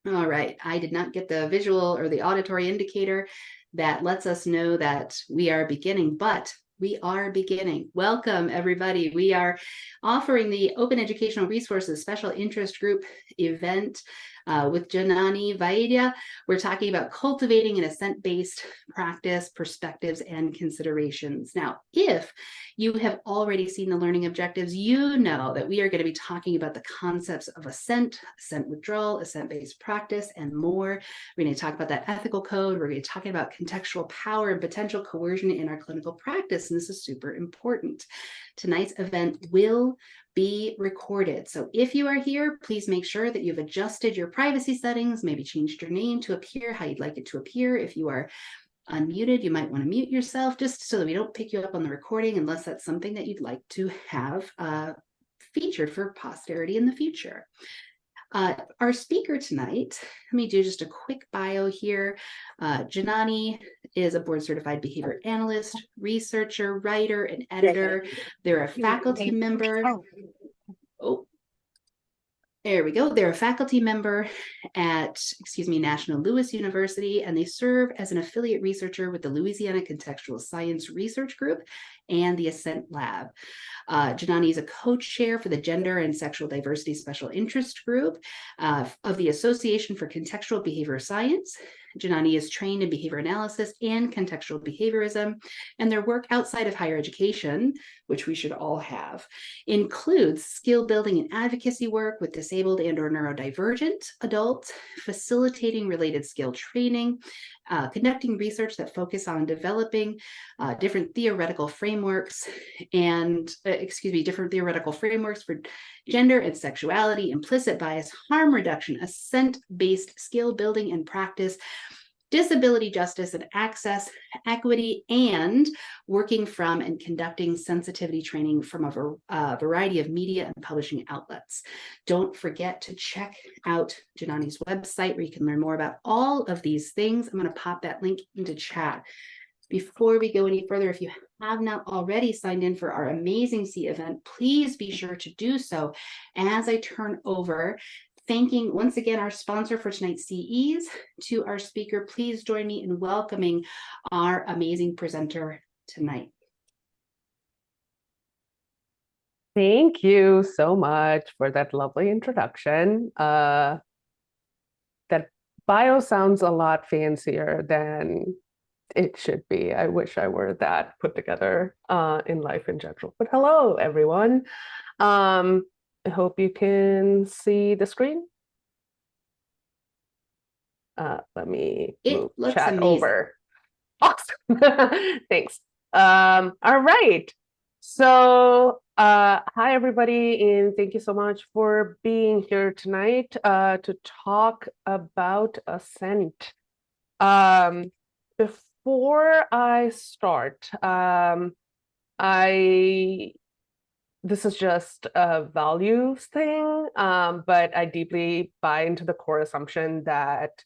All right, I did not get the visual or the auditory indicator that lets us know that we are beginning, but we are beginning. Welcome, everybody. We are offering the Open Educational Resources Special Interest Group event with Janani Vaidya. We're talking about cultivating an assent-based practice, perspectives, and considerations. Now, if you have already seen the learning objectives, you know that we are going to be talking about the concepts of assent, assent withdrawal, assent-based practice, and more. We're going to talk about that ethical code. We're going to be talking about contextual power and potential coercion in our clinical practice, and this is super important. Tonight's event will be recorded. So if you are here, please make sure that you've adjusted your privacy settings, maybe changed your name to appear how you'd like it to appear. If you are unmuted, you might want to mute yourself just so that we don't pick you up on the recording unless that's something that you'd like to have featured for posterity in the future. Our speaker tonight, let me do just a quick bio here. Janani is a board certified behavior analyst, researcher, writer, and editor. They're a faculty member. Oh, there we go. They're a faculty member at, National Louis University, and they serve as an affiliate researcher with the Louisiana Contextual Science Research Group and the Assent Lab. Janani is a co-chair for the Gender and Sexual Diversity Special Interest Group of the Association for Contextual Behavior Science. Janani is trained in behavior analysis and contextual behaviorism, and their work outside of higher education, which we should all have, includes skill building and advocacy work with disabled and or neurodivergent adults, facilitating related skill training, conducting research that focus on developing different theoretical frameworks and, different theoretical frameworks for gender and sexuality, implicit bias, harm reduction, assent-based skill building and practice, disability justice and access, equity, and working from and conducting sensitivity training from a variety of media and publishing outlets. Don't forget to check out Janani's website where you can learn more about all of these things. I'm going to pop that link into chat. Before we go any further, if you have not already signed in for our Amazing C event, please be sure to do so as I turn over. Thanking once again our sponsor for tonight's CEs. To our speaker, please join me in welcoming our amazing presenter tonight. Thank you so much for that lovely introduction. That bio sounds a lot fancier than it should be. I wish I were that put together in life in general. But hello, everyone. I hope you can see the screen. Let me move chat amazing. Over. Awesome. Thanks. All right. So hi, everybody, and thank you so much for being here tonight to talk about assent. Before I start, this is just a values thing, but I deeply buy into the core assumption that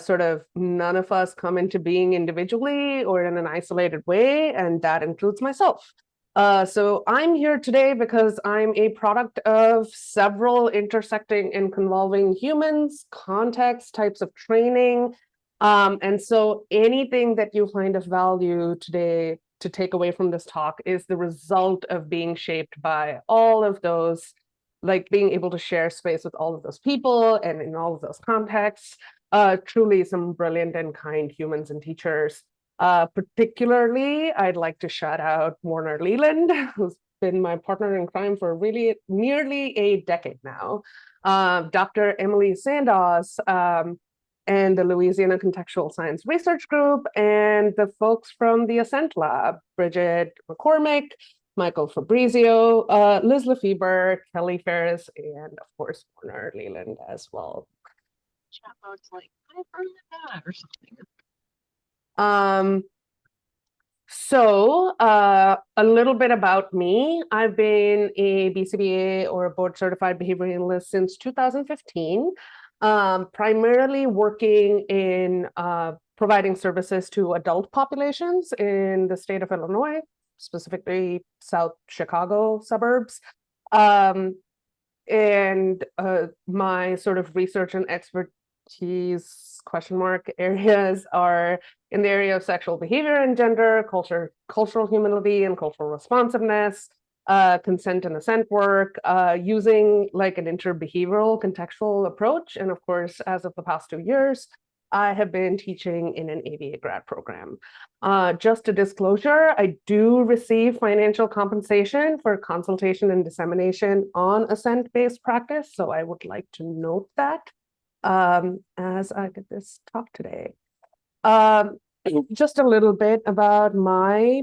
sort of none of us come into being individually or in an isolated way, and that includes myself. So I'm here today because I'm a product of several intersecting and convolving humans, contexts, types of training. And so anything that you find of value today to take away from this talk is the result of being shaped by all of those, like being able to share space with all of those people and in all of those contexts. Truly some brilliant and kind humans and teachers. Particularly, I'd like to shout out Warner Leland, who's been my partner in crime for really nearly a decade now. Dr. Emily Sandoz, and the Louisiana Contextual Science Research Group, and the folks from the Assent Lab, Bridget McCormick, Michael Fabrizio, Liz Lefebvre, Kelly Ferris, and of course, Warner Leland as well. Chat box like, I've heard of that or something. So a little bit about me. I've been a BCBA or a board certified behavior analyst since 2015. Primarily working in providing services to adult populations in the state of Illinois, specifically South Chicago suburbs. And my sort of research and these question mark areas are in the area of sexual behavior and gender, cultural humility and cultural responsiveness, consent and assent work, using like an interbehavioral contextual approach. And of course, as of the past 2 years, I have been teaching in an ABA grad program. Just a disclosure, I do receive financial compensation for consultation and dissemination on assent-based practice. So I would like to note that as I give this talk today. Just a little bit about my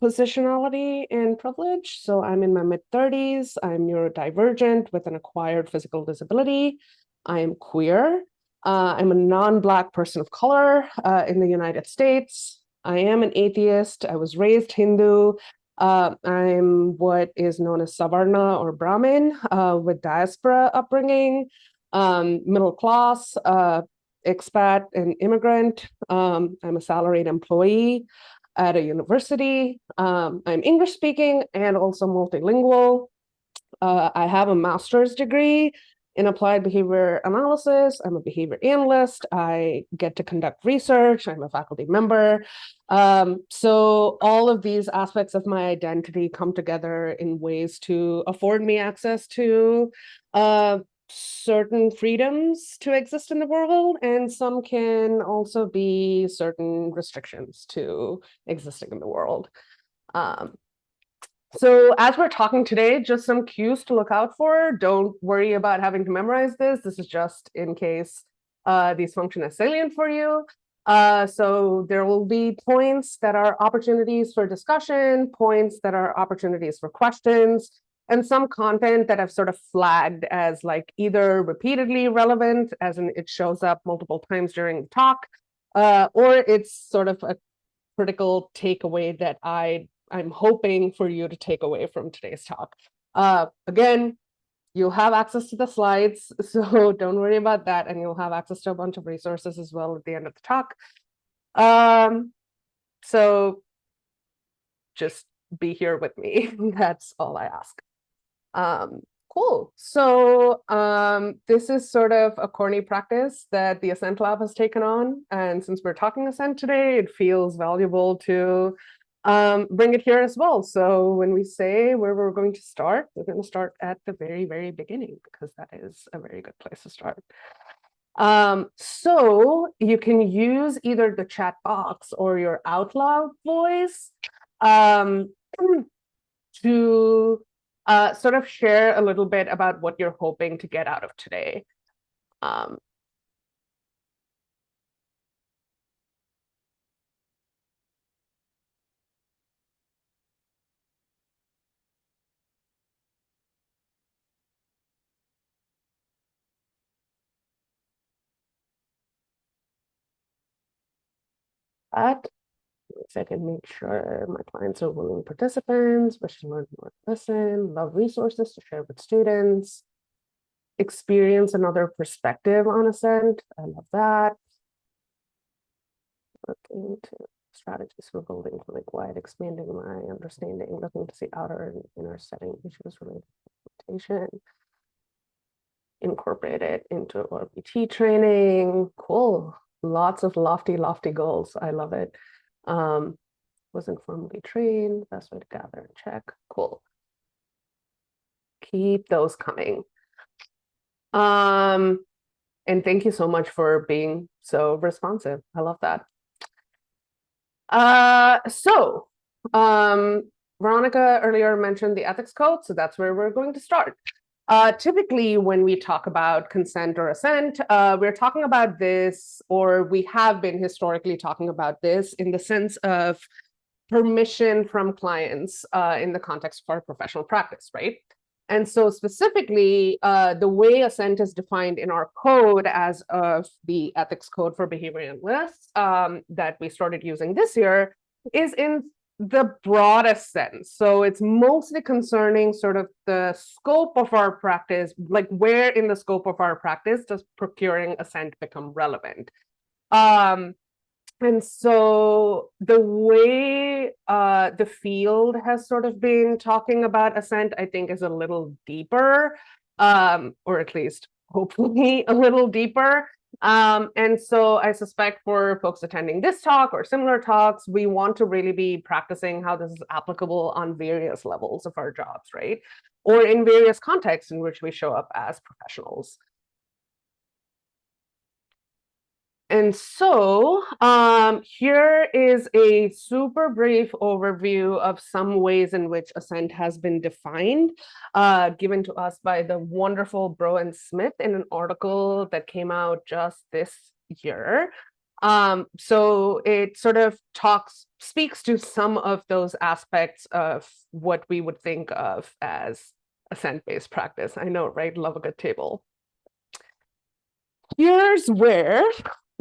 positionality and privilege. So I'm in my mid-30s. I'm neurodivergent with an acquired physical disability. I am queer. I'm a non-Black person of color in the United States. I am an atheist. I was raised Hindu. I'm what is known as Savarna or Brahmin with diaspora upbringing, middle class, expat and immigrant. I'm a salaried employee at a university. I'm English speaking and also multilingual. I have a master's degree in applied behavior analysis. I'm a behavior analyst. I get to conduct research. I'm a faculty member. So all of these aspects of my identity come together in ways to afford me access to certain freedoms to exist in the world, and some can also be certain restrictions to existing in the world. So as we're talking today, just some cues to look out for. Don't worry about having to memorize this. This is just in case these function as salient for you. So there will be points that are opportunities for discussion, points that are opportunities for questions, and some content that I've sort of flagged as like either repeatedly relevant, as in it shows up multiple times during the talk, or it's sort of a critical takeaway that I'm hoping for you to take away from today's talk. Again, you'll have access to the slides, so don't worry about that, and you'll have access to a bunch of resources as well at the end of the talk. So just be here with me. That's all I ask. Cool. So this is sort of a corny practice that the Assent Lab has taken on. And since we're talking Assent today, it feels valuable to bring it here as well. So when we say where we're going to start, we're going to start at the very, very beginning, because that is a very good place to start. So you can use either the chat box or your out loud voice to sort of share a little bit about what you're hoping to get out of today. But if I can make sure my clients are willing participants, wish to learn more, listen, love resources to share with students, experience another perspective on Assent. I love that. Looking to strategies for building like wide, expanding my understanding, looking to see outer and inner setting issues related to implementation. Incorporate it into RPT training. Cool. Lots of lofty goals. I love it. Wasn't formally trained. Best way to gather and check. Cool. Keep those coming. And thank you so much for being so responsive. I love that. Veronica earlier mentioned the ethics code, so that's where we're going to start. Typically, when we talk about consent or assent, we're talking about this, or we have been historically talking about this in the sense of permission from clients in the context of our professional practice, right? And so specifically, the way assent is defined in our code as of the ethics code for behavior analysts that we started using this year is in the broadest sense. So it's mostly concerning sort of the scope of our practice, like where in the scope of our practice does procuring assent become relevant? And so the way the field has sort of been talking about assent, I think, is a little deeper, or at least hopefully a little deeper. And so I suspect for folks attending this talk or similar talks, we want to really be practicing how this is applicable on various levels of our jobs, right? Or in various contexts in which we show up as professionals. And so here is a super brief overview of some ways in which assent has been defined, given to us by the wonderful Bro and Smith in an article that came out just this year. So it sort of speaks to some of those aspects of what we would think of as assent-based practice. I know, right? Love a good table. Here's where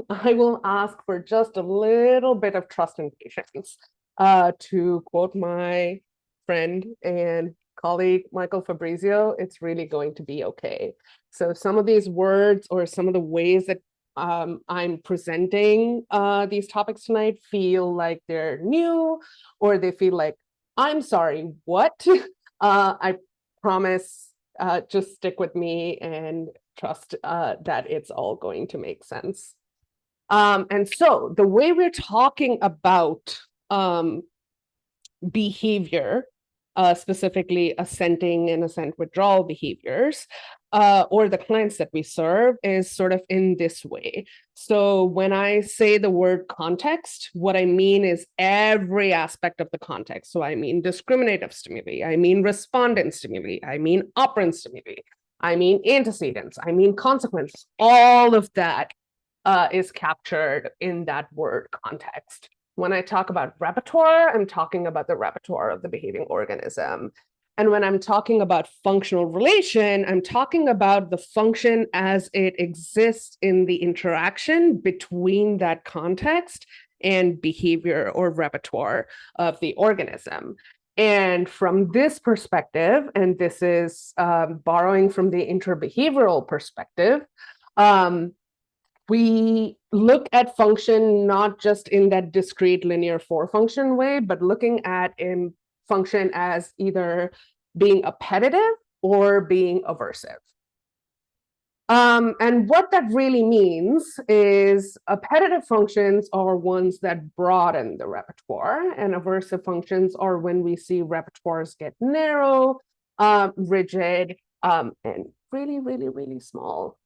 I will ask for just a little bit of trust and patience. To quote my friend and colleague, Michael Fabrizio, it's really going to be okay. So some of these words or some of the ways that I'm presenting these topics tonight feel like they're new, or they feel like, I'm sorry, what? I promise, just stick with me and trust that it's all going to make sense. And so the way we're talking about behavior, specifically assenting and assent withdrawal behaviors, or the clients that we serve, is sort of in this way. So when I say the word context, what I mean is every aspect of the context. So I mean discriminative stimuli, I mean respondent stimuli, I mean operant stimuli, I mean antecedents, I mean consequences, all of that is captured in that word context. When I talk about repertoire, I'm talking about the repertoire of the behaving organism. And when I'm talking about functional relation, I'm talking about the function as it exists in the interaction between that context and behavior or repertoire of the organism. And from this perspective, and this is borrowing from the interbehavioral perspective, we look at function not just in that discrete linear four function way, but looking at function as either being appetitive or being aversive. And what that really means is appetitive functions are ones that broaden the repertoire, and aversive functions are when we see repertoires get narrow, rigid, and really, really, really small.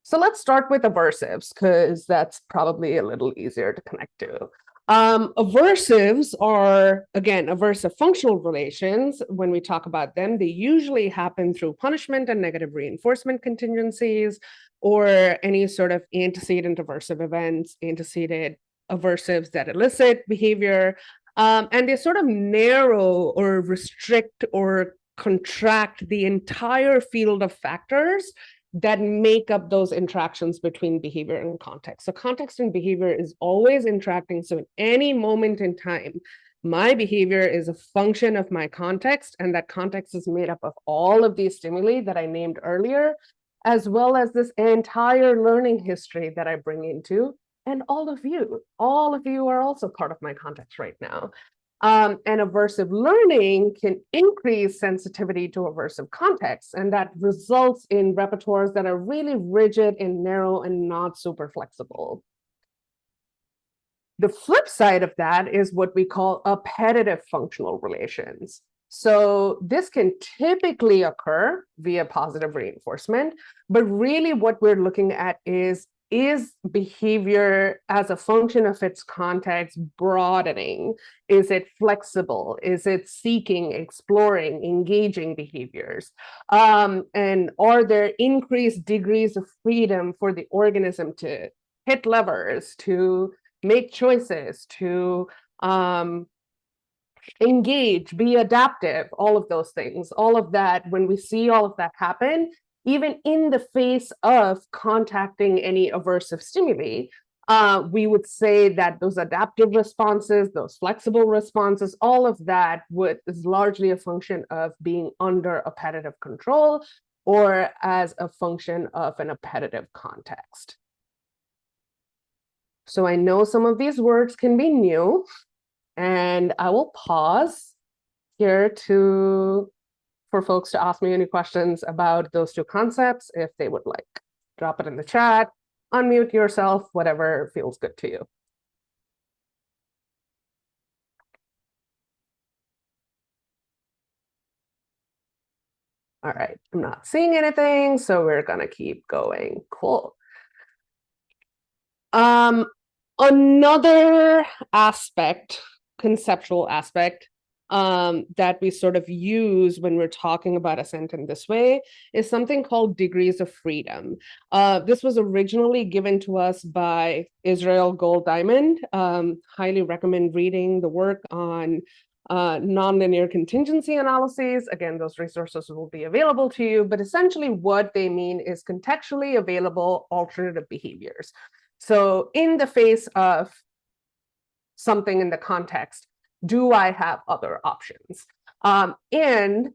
So let's start with aversives, because that's probably a little easier to connect to. Aversives are, again, aversive functional relations. When we talk about them, they usually happen through punishment and negative reinforcement contingencies, or any sort of antecedent aversive events, antecedent aversives that elicit behavior. And they sort of narrow or restrict or contract the entire field of factors that make up those interactions between behavior and context. So context and behavior is always interacting. So at any moment in time, my behavior is a function of my context, and that context is made up of all of these stimuli that I named earlier, as well as this entire learning history that I bring into, and all of you are also part of my context right now. And aversive learning can increase sensitivity to aversive contexts, and that results in repertoires that are really rigid and narrow and not super flexible. The flip side of that is what we call appetitive functional relations. So this can typically occur via positive reinforcement, but really what we're looking at is behavior as a function of its context broadening? Is it flexible? Is it seeking, exploring, engaging behaviors? And are there increased degrees of freedom for the organism to hit levers, to make choices, to engage, be adaptive, all of those things, all of that, when we see all of that happen, even in the face of contacting any aversive stimuli, we would say that those adaptive responses, those flexible responses, all of that is largely a function of being under appetitive control or as a function of an appetitive context. So I know some of these words can be new, and I will pause here for folks to ask me any questions about those two concepts if they would like. drop it in the chat, unmute yourself, whatever feels good to you. All right, I'm not seeing anything, so we're gonna keep going. Cool. Another aspect, conceptual aspect, that we sort of use when we're talking about assent in this way is something called degrees of freedom. This was originally given to us by Israel Gold Diamond. Highly recommend reading the work on nonlinear contingency analyses. Again, those resources will be available to you, but essentially what they mean is contextually available alternative behaviors. So in the face of something in the context, do I have other options? And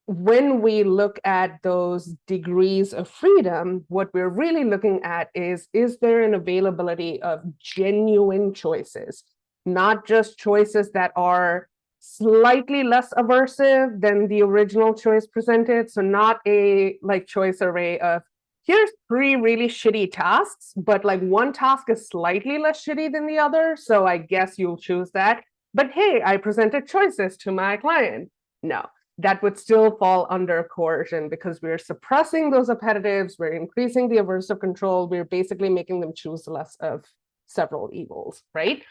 when we look at those degrees of freedom, what we're really looking at is there an availability of genuine choices, not just choices that are slightly less aversive than the original choice presented. So not a choice array of here's 3 really shitty tasks, but one task is slightly less shitty than the other, so I guess you'll choose that. But hey, I presented choices to my client. No, that would still fall under coercion because we're suppressing those appetites, we're increasing the aversive control, we're basically making them choose less of several evils, right?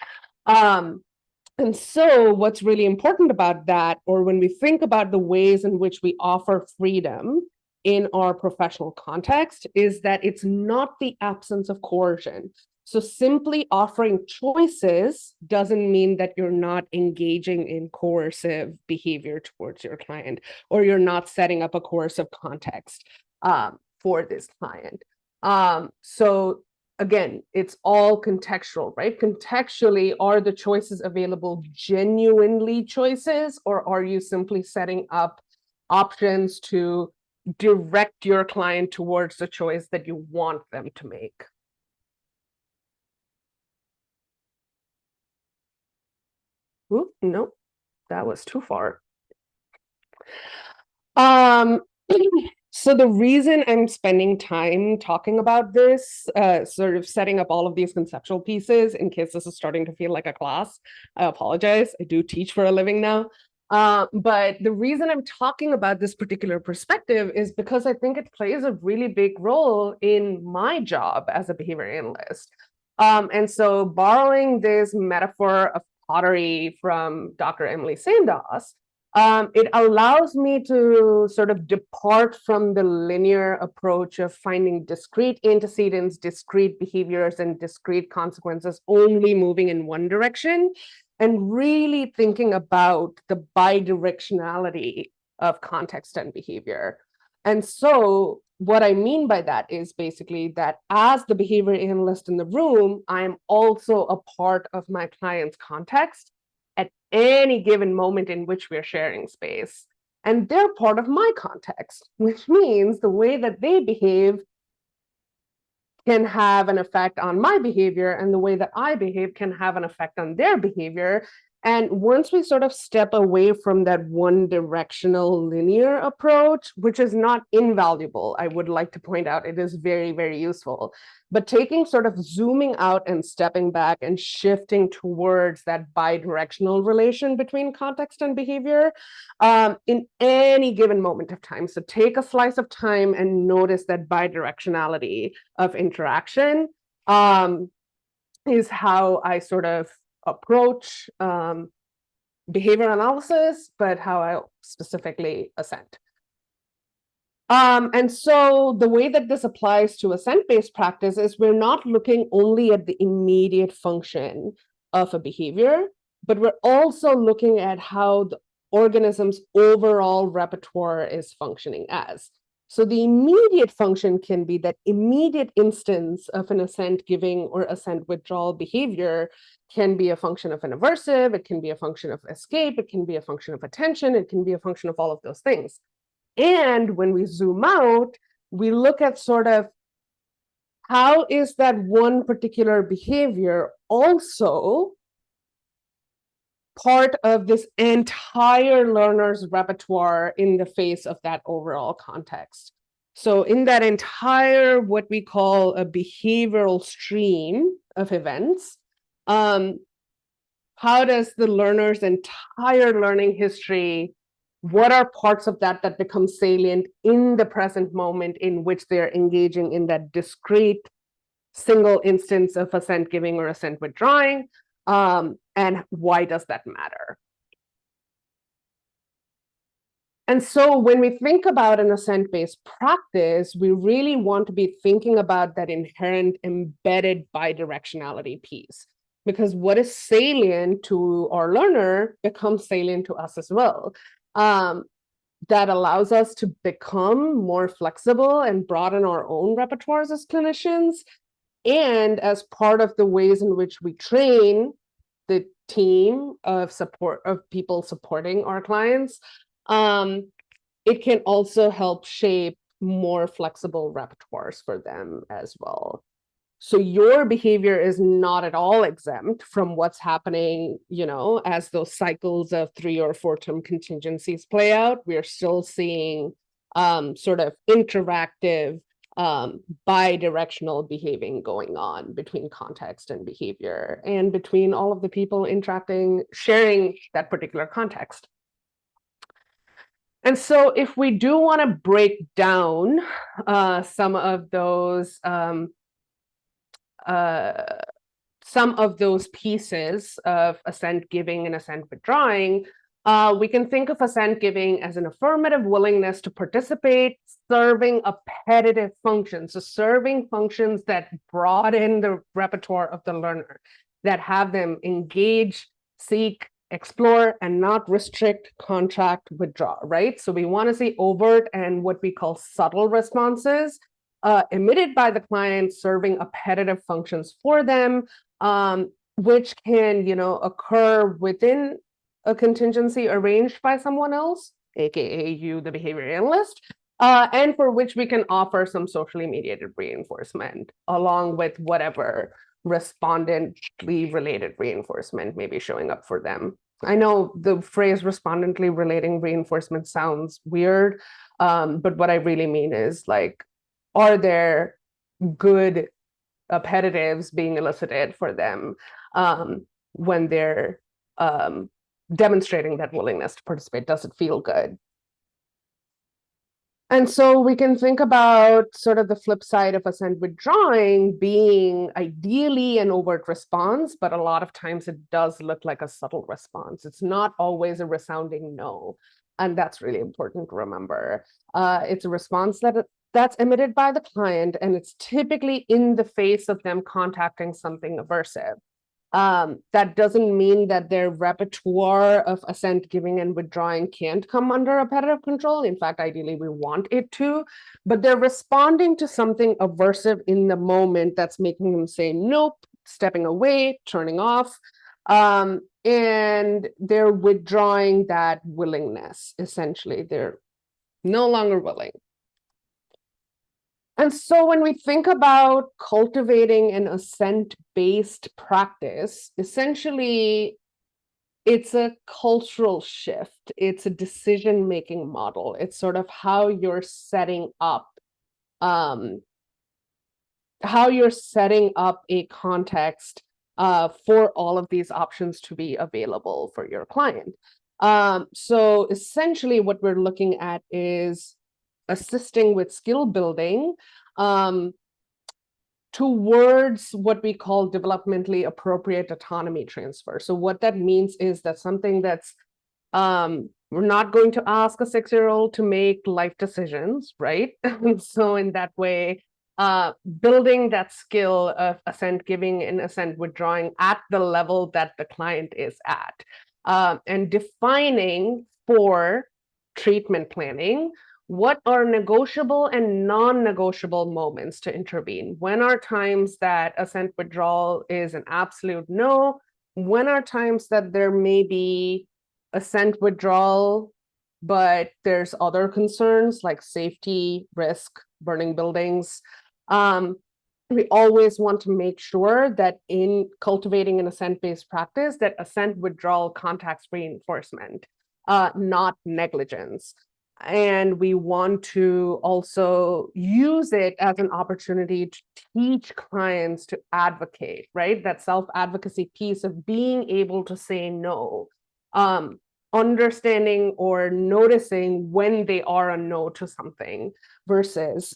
And so what's really important about that, or when we think about the ways in which we offer freedom in our professional context, is that it's not the absence of coercion. So simply offering choices doesn't mean that you're not engaging in coercive behavior towards your client, or you're not setting up a coercive context for this client. So again, it's all contextual, right? Contextually, are the choices available genuinely choices, or are you simply setting up options to direct your client towards the choice that you want them to make? Ooh, no, that was too far. So the reason I'm spending time talking about this, sort of setting up all of these conceptual pieces, in case this is starting to feel like a class, I apologize. I do teach for a living now. But the reason I'm talking about this particular perspective is because I think it plays a really big role in my job as a behavior analyst. And so borrowing this metaphor of pottery from Dr. Emily Sandos, it allows me to sort of depart from the linear approach of finding discrete antecedents, discrete behaviors, and discrete consequences only moving in one direction, and really thinking about the bidirectionality of context and behavior. And so what I mean by that is basically that as the behavior analyst in the room, I'm also a part of my client's context at any given moment in which we're sharing space. And they're part of my context, which means the way that they behave can have an effect on my behavior, and the way that I behave can have an effect on their behavior. And once we sort of step away from that one directional linear approach, which is not invaluable, I would like to point out, it is very, very useful. But taking sort of zooming out and stepping back and shifting towards that bidirectional relation between context and behavior in any given moment of time. So take a slice of time and notice that bidirectionality of interaction is how I sort of approach behavior analysis, but how I specifically assent. And so the way that this applies to assent-based practice is we're not looking only at the immediate function of a behavior, but we're also looking at how the organism's overall repertoire is functioning as. So the immediate function can be that immediate instance of an assent giving or assent withdrawal behavior can be a function of an aversive, it can be a function of escape, it can be a function of attention, it can be a function of all of those things. And when we zoom out, we look at sort of how is that one particular behavior also part of this entire learner's repertoire in the face of that overall context. So in that entire, what we call a behavioral stream of events, how does the learner's entire learning history, what are parts of that that become salient in the present moment in which they're engaging in that discrete single instance of assent giving or assent withdrawing, and why does that matter? And so when we think about an assent-based practice, we really want to be thinking about that inherent embedded bidirectionality piece, because what is salient to our learner becomes salient to us as well. That allows us to become more flexible and broaden our own repertoires as clinicians. And as part of the ways in which we train the team of support of people supporting our clients, it can also help shape more flexible repertoires for them as well. So your behavior is not at all exempt from what's happening, as those cycles of 3 or 4 term contingencies play out. We are still seeing sort of interactive, bi-directional behaving going on between context and behavior, and between all of the people interacting, sharing that particular context. And so if we do want to break down some of those pieces of assent giving and assent withdrawing, we can think of assent giving as an affirmative willingness to participate, serving appetitive functions, so serving functions that broaden the repertoire of the learner, that have them engage, seek, explore, and not restrict, contract, withdraw, right? So we want to see overt and what we call subtle responses emitted by the client, serving appetitive functions for them, which can, occur within a contingency arranged by someone else, aka you, the behavior analyst, and for which we can offer some socially mediated reinforcement along with whatever respondently related reinforcement may be showing up for them. I know the phrase respondently relating reinforcement sounds weird, but what I really mean is, like, are there good appetitives being elicited for them when they're demonstrating that willingness to participate? Does it feel good? And so we can think about sort of the flip side of assent withdrawing being ideally an overt response, but a lot of times it does look like a subtle response. It's not always a resounding no. And that's really important to remember. It's a response that's emitted by the client, and it's typically in the face of them contacting something aversive. That doesn't mean that their repertoire of assent giving and withdrawing can't come under appetitive control. In fact, ideally, we want it to, but they're responding to something aversive in the moment that's making them say nope, stepping away, turning off, and they're withdrawing that willingness. Essentially, they're no longer willing. And so when we think about cultivating an assent-based practice, essentially, it's a cultural shift. It's a decision-making model. It's sort of how you're setting up a context for all of these options to be available for your client. So essentially, what we're looking at is assisting with skill building towards what we call developmentally appropriate autonomy transfer. So what that means is that something that's, we're not going to ask a 6-year-old to make life decisions, right? So in that way, building that skill of assent giving and assent withdrawing at the level that the client is at, and defining for treatment planning what are negotiable and non-negotiable moments to intervene. When are times that assent withdrawal is an absolute no? When are times that there may be assent withdrawal, but there's other concerns like safety, risk, burning buildings? We always want to make sure that in cultivating an assent-based practice, that assent withdrawal contacts reinforcement, not negligence. And we want to also use it as an opportunity to teach clients to advocate, right? That self-advocacy piece of being able to say no, understanding or noticing when they are a no to something versus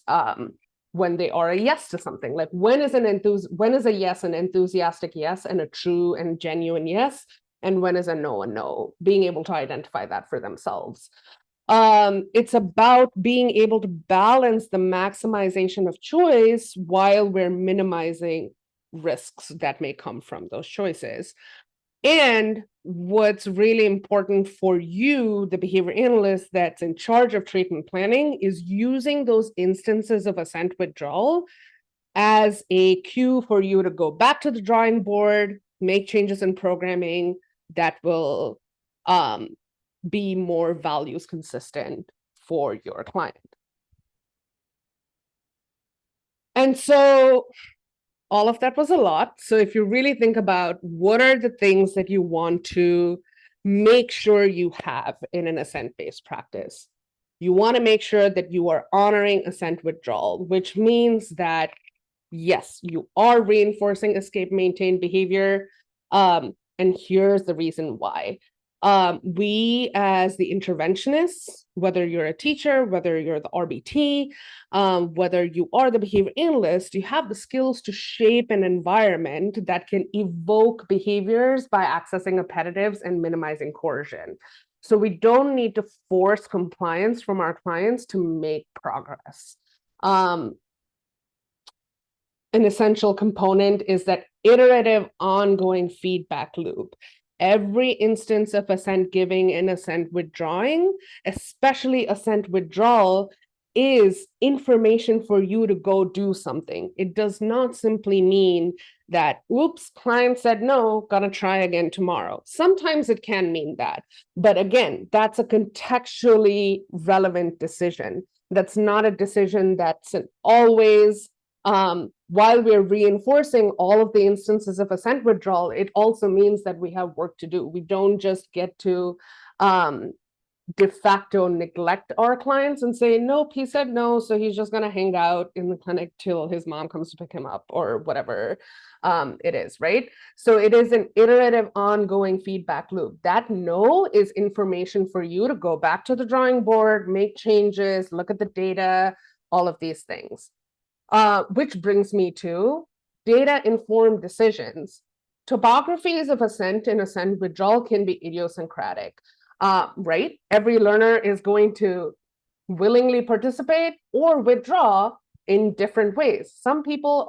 when they are a yes to something. Like when is a yes an enthusiastic yes and a true and genuine yes, and when is a no, being able to identify that for themselves. It's about being able to balance the maximization of choice while we're minimizing risks that may come from those choices. And what's really important for you, the behavior analyst that's in charge of treatment planning, is using those instances of assent withdrawal as a cue for you to go back to the drawing board, make changes in programming that will be more values consistent for your client. And so all of that was a lot. So if you really think about what are the things that you want to make sure you have in an assent-based practice, you want to make sure that you are honoring assent withdrawal, which means that, yes, you are reinforcing escape maintain behavior. And here's the reason why. We as the interventionists, whether you're a teacher, whether you're the RBT, whether you are the behavior analyst, you have the skills to shape an environment that can evoke behaviors by accessing appetives and minimizing coercion. So we don't need to force compliance from our clients to make progress. An essential component is that iterative ongoing feedback loop. Every instance of assent giving and assent withdrawing, especially assent withdrawal, is information for you to go do something. It does not simply mean that, oops, client said no, gonna try again tomorrow. Sometimes it can mean that. But again, that's a contextually relevant decision. That's not a decision that's always while we're reinforcing all of the instances of assent withdrawal, it also means that we have work to do. We don't just get to de facto neglect our clients and say, nope, he said no, so he's just going to hang out in the clinic till his mom comes to pick him up or whatever it is, right? So it is an iterative ongoing feedback loop. That no is information for you to go back to the drawing board, make changes, look at the data, all of these things. Which brings me to data-informed decisions. Topographies of assent and assent withdrawal can be idiosyncratic, right? Every learner is going to willingly participate or withdraw in different ways. Some people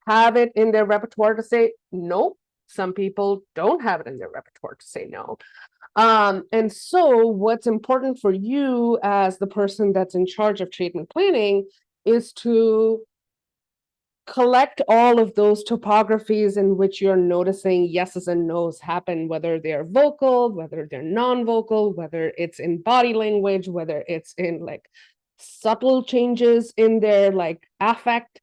have it in their repertoire to say no. Some people don't have it in their repertoire to say no. And so what's important for you as the person that's in charge of treatment planning is to collect all of those topographies in which you're noticing yeses and nos happen, whether they're vocal, whether they're non-vocal, whether it's in body language, whether it's in like subtle changes in their like affect,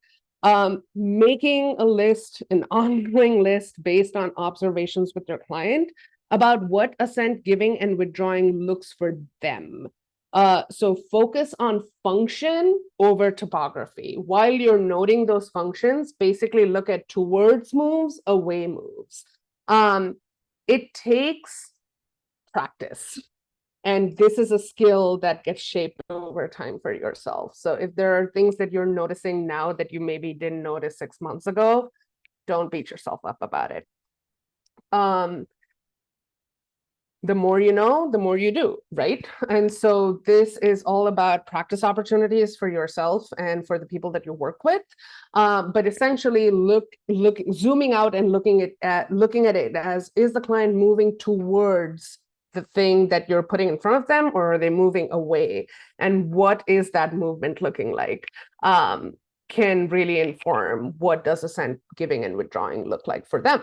making a list, an ongoing list based on observations with your client about what assent giving and withdrawing looks for them. So focus on function over topography. While you're noting those functions, basically look at towards moves, away moves. It takes practice. And this is a skill that gets shaped over time for yourself. So if there are things that you're noticing now that you maybe didn't notice 6 months ago, don't beat yourself up about it. The more you know, the more you do, right? And so this is all about practice opportunities for yourself and for the people that you work with. But essentially zooming out and looking at it as, is the client moving towards the thing that you're putting in front of them, or are they moving away? And what is that movement looking like? Can really inform what does assent giving and withdrawing look like for them.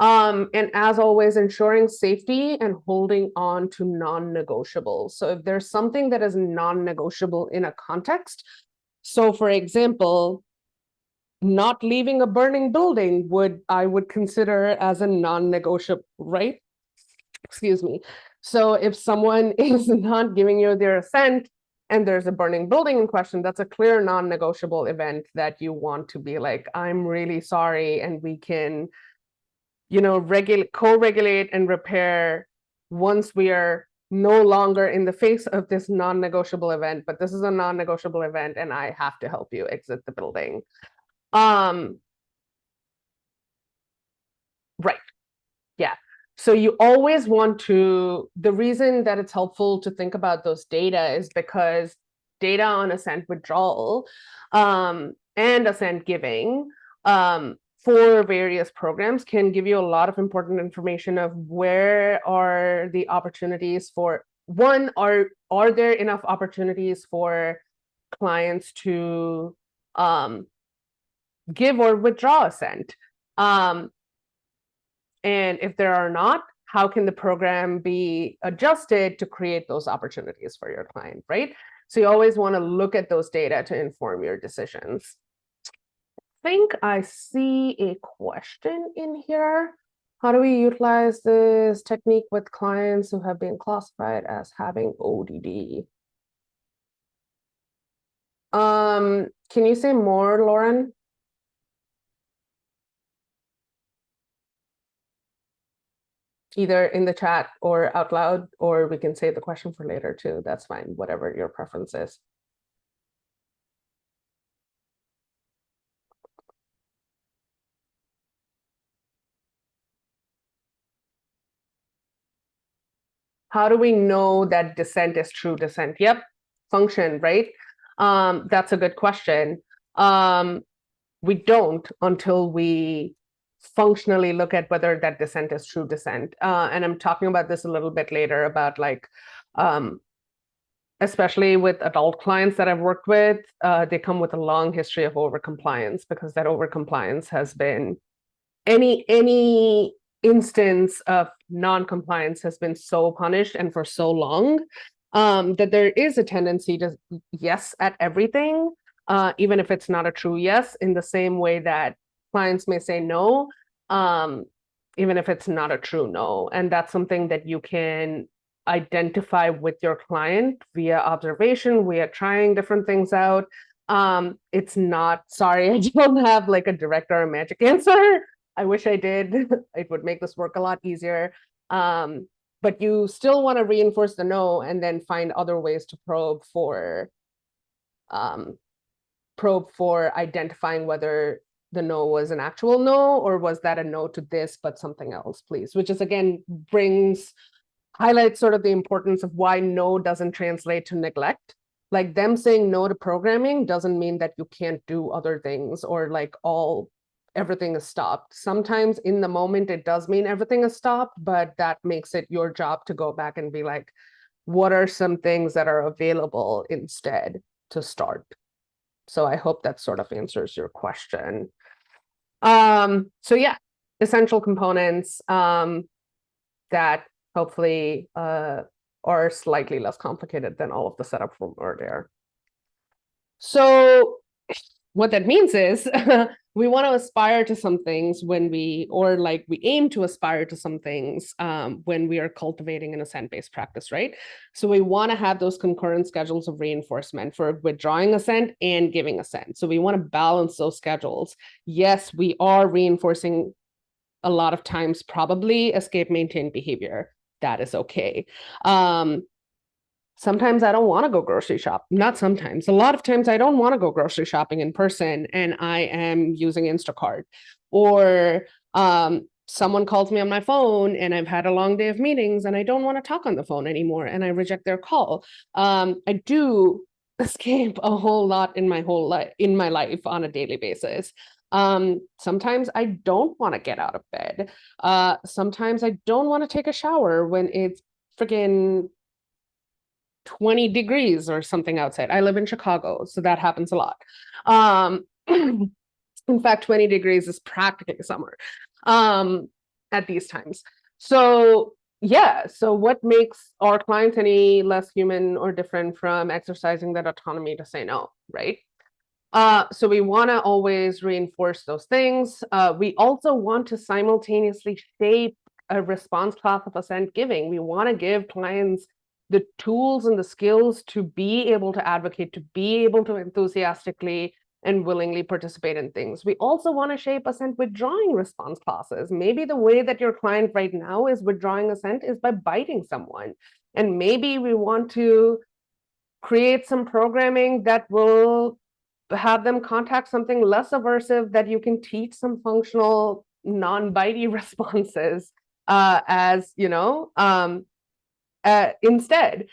And as always, ensuring safety and holding on to non-negotiables. So if there's something that is non-negotiable in a context, so for example, not leaving a burning building I would consider as a non-negotiable, right? Excuse me. So if someone is not giving you their assent and there's a burning building in question, that's a clear non-negotiable event that you want to be like, I'm really sorry, and we can, you know, co-regulate and repair once we are no longer in the face of this non-negotiable event, but this is a non-negotiable event and I have to help you exit the building. Right. Yeah. So you always want to, the reason that it's helpful to think about those data is because data on assent withdrawal and assent giving for various programs can give you a lot of important information of where are the opportunities for, one, are there enough opportunities for clients to give or withdraw assent? And if there are not, how can the program be adjusted to create those opportunities for your client, right? So you always want to look at those data to inform your decisions. I think I see a question in here. How do we utilize this technique with clients who have been classified as having ODD? Can you say more, Lauren? Either in the chat or out loud, or we can save the question for later too. That's fine, whatever your preference is. How do we know that dissent is true dissent? Yep, function, right? That's a good question. We don't until we functionally look at whether that dissent is true dissent. And I'm talking about this a little bit later about like, especially with adult clients that I've worked with, they come with a long history of overcompliance because that overcompliance has been, any instance of non-compliance has been so punished and for so long that there is a tendency to yes at everything, even if it's not a true yes, in the same way that clients may say no, even if it's not a true no. And that's something that you can identify with your client via observation, via trying different things out. It's not, sorry, I don't have like a direct or a magic answer. I wish I did. It would make this work a lot easier. But you still want to reinforce the no and then find other ways to probe for identifying whether the no was an actual no, or was that a no to this but something else, please, which is again highlights sort of the importance of why no doesn't translate to neglect. Like them saying no to programming doesn't mean that you can't do other things or like everything is stopped. Sometimes in the moment it does mean everything is stopped, but that makes it your job to go back and be like, what are some things that are available instead to start? So I hope that sort of answers your question. So yeah, essential components that hopefully are slightly less complicated than all of the setup from earlier. So what that means is we want to aspire to some things when we aim to aspire to some things when we are cultivating an assent-based practice, right? So we want to have those concurrent schedules of reinforcement for withdrawing assent and giving assent. So we want to balance those schedules. Yes, we are reinforcing a lot of times probably escape maintain behavior. That is okay. Sometimes I don't want to go grocery shop. Not sometimes. A lot of times I don't want to go grocery shopping in person and I am using Instacart. Or someone calls me on my phone and I've had a long day of meetings and I don't want to talk on the phone anymore and I reject their call. I do escape a whole lot in my life on a daily basis. Sometimes I don't want to get out of bed. Sometimes I don't want to take a shower when it's freaking 20 degrees or something outside. I live in Chicago, so that happens a lot. In fact, 20 degrees is practically summer at these times. So yeah, so what makes our clients any less human or different from exercising that autonomy to say no, right? So we want to always reinforce those things. We also want to simultaneously shape a response class of assent giving. We want to give clients the tools and the skills to be able to advocate, to be able to enthusiastically and willingly participate in things. We also want to shape assent withdrawing response classes. Maybe the way that your client right now is withdrawing assent is by biting someone. And maybe we want to create some programming that will have them contact something less aversive, that you can teach some functional non-bitey responses as, you know, instead.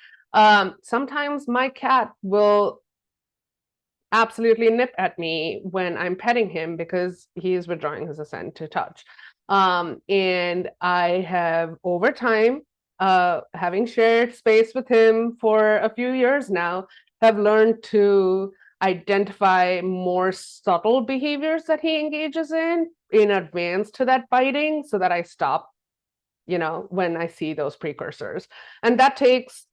Sometimes my cat will absolutely nip at me when I'm petting him because he is withdrawing his assent to touch. And I have, over time, having shared space with him for a few years now, have learned to identify more subtle behaviors that he engages in advance to that biting, so that I stop, you know, when I see those precursors. And that takes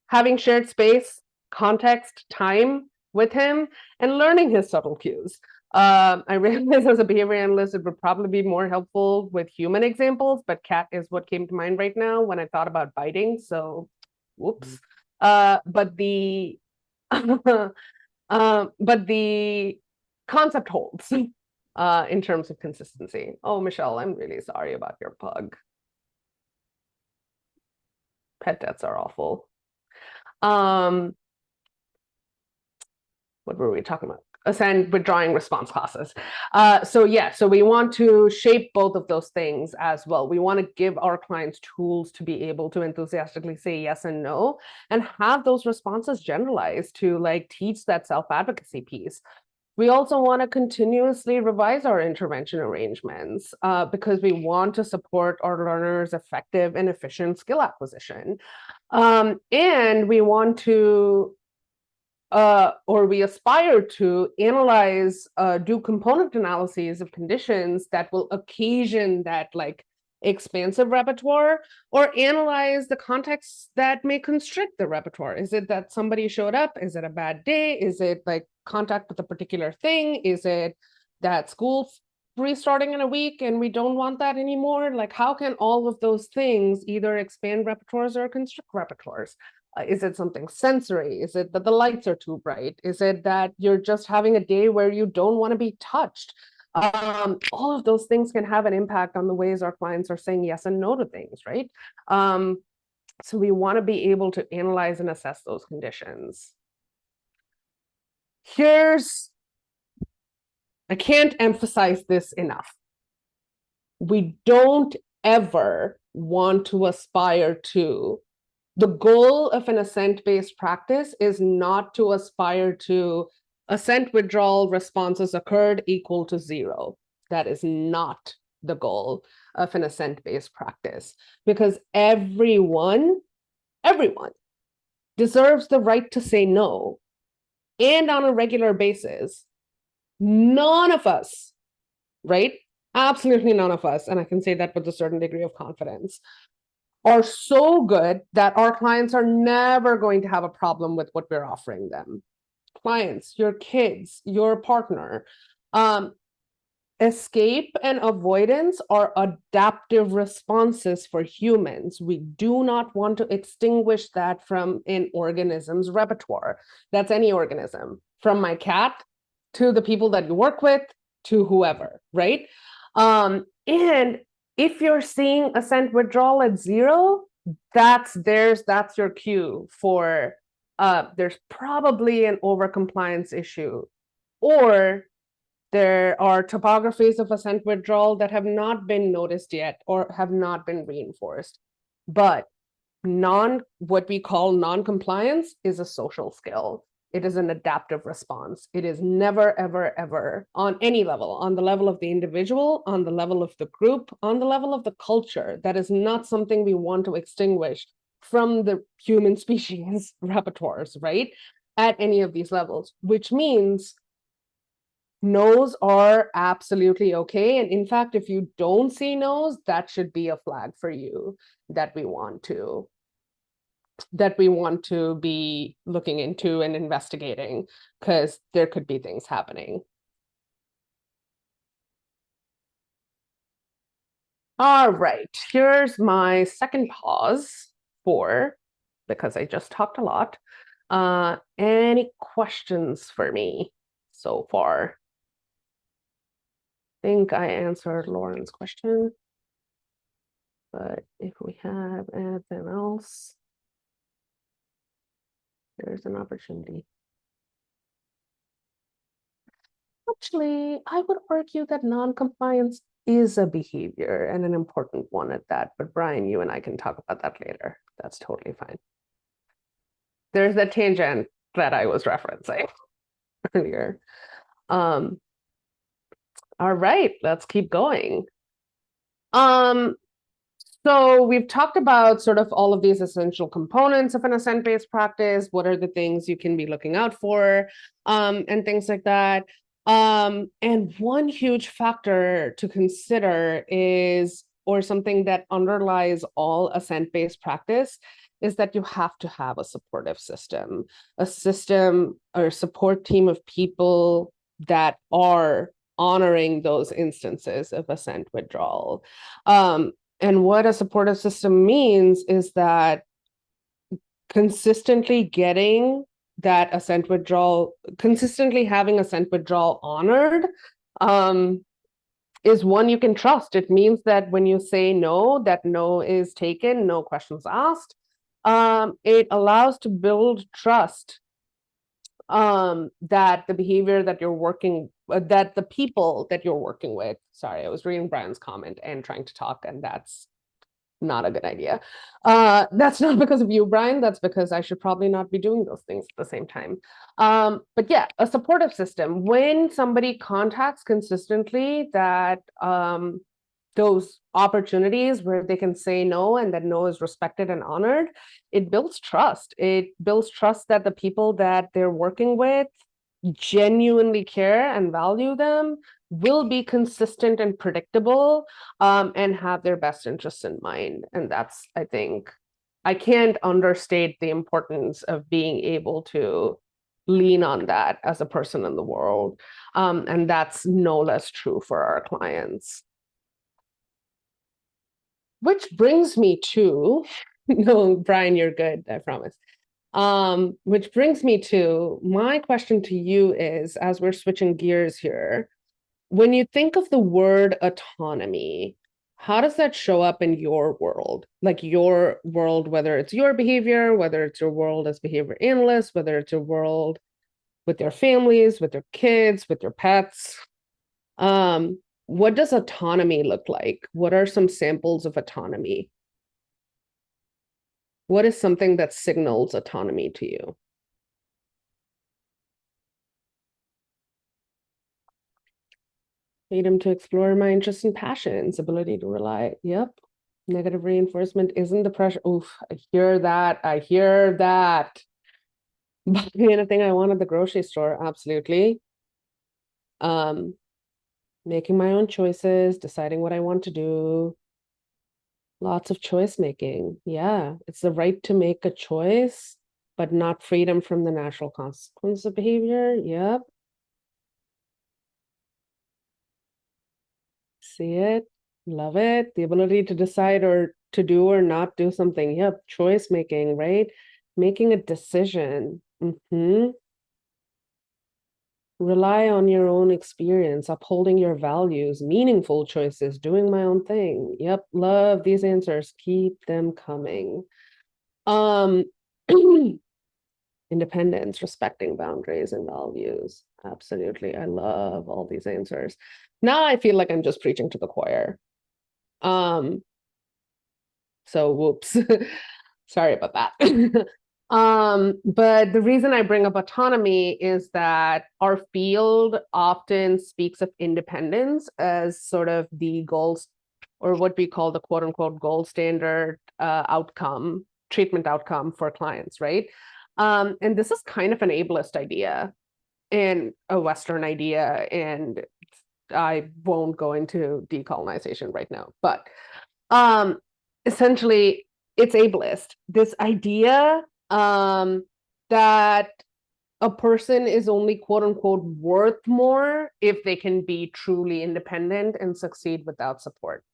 having shared space, context, time with him, and learning his subtle cues. I realize as a behavior analyst, it would probably be more helpful with human examples, but cat is what came to mind right now when I thought about biting. So, whoops. But the concept holds in terms of consistency. Oh, Michelle, I'm really sorry about your pug. Pet deaths are awful. What were we talking about? Assent withdrawing response classes. So we want to shape both of those things as well. We want to give our clients tools to be able to enthusiastically say yes and no, and have those responses generalized to like teach that self-advocacy piece. We also want to continuously revise our intervention arrangements because we want to support our learners' effective and efficient skill acquisition. And we want to or we aspire to analyze, do component analyses of conditions that will occasion that like expansive repertoire, or analyze the contexts that may constrict the repertoire. Is it that somebody showed up? Is it a bad day? Is it like contact with a particular thing? Is it that school's restarting in a week and we don't want that anymore? Like, how can all of those things either expand repertoires or constrict repertoires? Is it something sensory? Is it that the lights are too bright? Is it that you're just having a day where you don't want to be touched? All of those things can have an impact on the ways our clients are saying yes and no to things, right? So we want to be able to analyze and assess those conditions. I can't emphasize this enough. We don't ever want to aspire to, the goal of an assent-based practice is not to aspire to assent withdrawal responses occurred equal to 0. That is not the goal of an assent-based practice, because everyone deserves the right to say no, and on a regular basis. None of us, right? Absolutely none of us, and I can say that with a certain degree of confidence, are so good that our clients are never going to have a problem with what we're offering them. Clients, your kids, your partner. Escape and avoidance are adaptive responses for humans. We do not want to extinguish that from an organism's repertoire. That's any organism, from my cat to the people that you work with to whoever, right? And if you're seeing assent withdrawal at 0, that's your cue for there's probably an overcompliance issue, or there are topographies of assent withdrawal that have not been noticed yet or have not been reinforced. But what we call non-compliance is a social skill. It is an adaptive response. It is never, ever, ever on any level, on the level of the individual, on the level of the group, on the level of the culture. That is not something we want to extinguish from the human species repertoires, right? At any of these levels, which means no's are absolutely okay. And in fact, if you don't see no's, that should be a flag for you that we want to be looking into and investigating, because there could be things happening. All right, here's my second pause because I just talked a lot. Any questions for me so far? I think I answered Lauren's question, but if we have anything else, there's an opportunity. Actually, I would argue that non-compliance is a behavior and an important one at that. But Brian, you and I can talk about that later. That's totally fine. There's that tangent that I was referencing earlier. All right, let's keep going. So we've talked about sort of all of these essential components of an assent-based practice. What are the things you can be looking out for, and things like that. And one huge factor to consider is, or something that underlies all assent-based practice, is that you have to have a supportive system, a system or support team of people that are honoring those instances of assent withdrawal. And what a supportive system means is that consistently getting that assent withdrawal, consistently having assent withdrawal honored, is one you can trust. It means that when you say no, that no is taken, no questions asked. It allows to build trust that the behavior that you're working, that the people that you're working with, sorry, I was reading Brian's comment and trying to talk, and that's not a good idea. That's not because of you, Brian. That's because I should probably not be doing those things at the same time. But yeah, a supportive system. When somebody contacts consistently, that those opportunities where they can say no and that no is respected and honored, it builds trust. It builds trust that the people that they're working with genuinely care and value them, will be consistent and predictable, and have their best interests in mind. And that's, I think, I can't understate the importance of being able to lean on that as a person in the world. And that's no less true for our clients. Which brings me to, no, Brian, you're good, I promise. Which brings me to my question to you is, as we're switching gears here, when you think of the word autonomy, how does that show up in your world? Like your world, whether it's your behavior, whether it's your world as behavior analysts, whether it's your world with your families, with your kids, with your pets. What does autonomy look like? What are some samples of autonomy? What is something that signals autonomy to you? Freedom to explore my interests and passions, ability to rely. Yep. Negative reinforcement isn't the pressure. Oof, I hear that. I hear that. Buying anything I want at the grocery store, absolutely. Making my own choices, deciding what I want to do. Lots of choice making. Yeah, it's the right to make a choice, but not freedom from the natural consequence of behavior. Yep. See it, love it. The ability to decide or to do or not do something. Yep, choice making, right? Making a decision. Rely on your own experience, upholding your values, meaningful choices, doing my own thing. Yep, love these answers. Keep them coming. Independence, respecting boundaries and values. Absolutely. I love all these answers. Now I feel like I'm just preaching to the choir. So whoops. Sorry about that. But the reason I bring up autonomy is that our field often speaks of independence as sort of the goals, or what we call the quote unquote gold standard outcome, treatment outcome for clients, right? And this is kind of an ableist idea and a Western idea, and I won't go into decolonization right now, but essentially it's ableist. This idea that a person is only quote unquote worth more if they can be truly independent and succeed without support.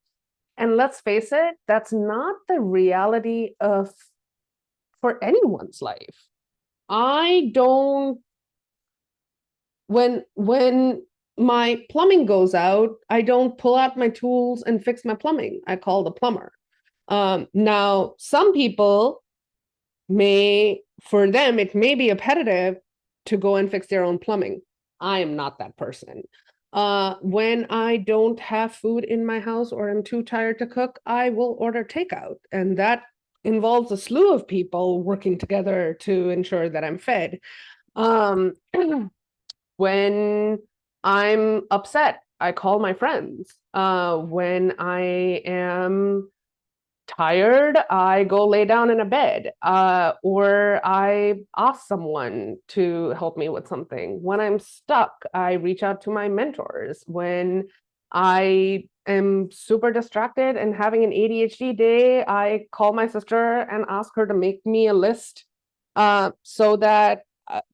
And let's face it, that's not the reality for anyone's life. When my plumbing goes out, I don't pull out my tools and fix my plumbing. I call the plumber. Now, some people for them, it may be appetitive to go and fix their own plumbing. I am not that person. When I don't have food in my house or I'm too tired to cook, I will order takeout. And that involves a slew of people working together to ensure that I'm fed. When I'm upset, I call my friends. When I am tired, I go lay down in a bed, or I ask someone to help me with something. When I'm stuck, I reach out to my mentors. When I am super distracted and having an ADHD day, I call my sister and ask her to make me a list so that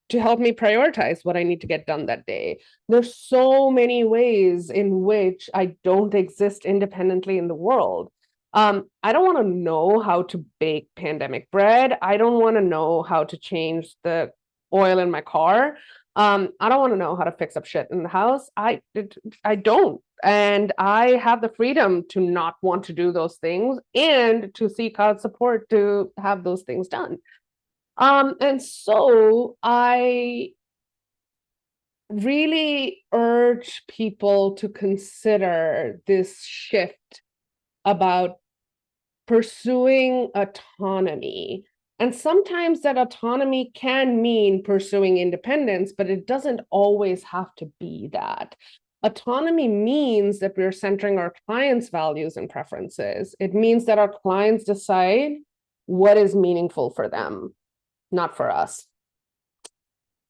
to help me prioritize what I need to get done that day. There's so many ways in which I don't exist independently in the world. I don't want to know how to bake pandemic bread. I don't want to know how to change the oil in my car. I don't want to know how to fix up shit in the house. I don't. And I have the freedom to not want to do those things and to seek out support to have those things done. And so I really urge people to consider this shift about pursuing autonomy. And sometimes that autonomy can mean pursuing independence, but it doesn't always have to be that. Autonomy means that we're centering our clients' values and preferences. It means that our clients decide what is meaningful for them, not for us.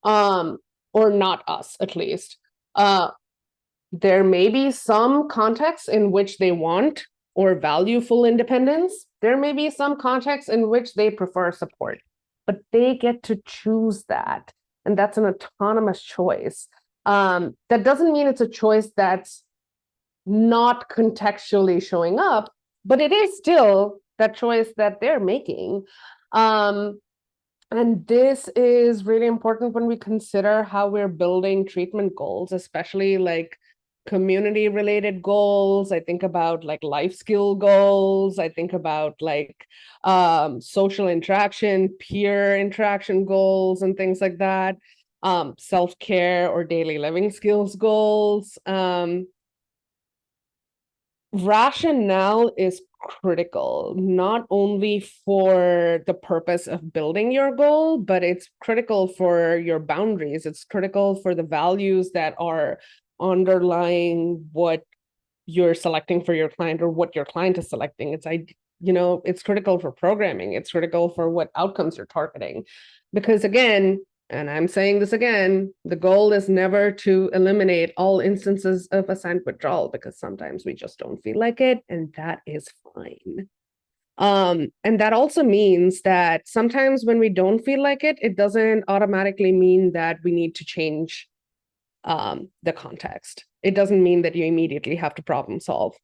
Or not us, at least. There may be some contexts in which they want or value full independence. There may be some contexts in which they prefer support, but they get to choose that. And that's an autonomous choice. That doesn't mean it's a choice that's not contextually showing up, but it is still that choice that they're making. And this is really important when we consider how we're building treatment goals, especially like community related goals. I think about like life skill goals. I think about like social interaction, peer interaction goals and things like that. Self-care or daily living skills goals. Rationale is critical, not only for the purpose of building your goal, but it's critical for your boundaries. It's critical for the values that are underlying what you're selecting for your client or what your client is selecting. It's critical for programming. It's critical for what outcomes you're targeting. Because again, and I'm saying this again, the goal is never to eliminate all instances of assent withdrawal, because sometimes we just don't feel like it, and that is fine. And that also means that sometimes when we don't feel like it doesn't automatically mean that we need to change the context. It doesn't mean that you immediately have to problem solve.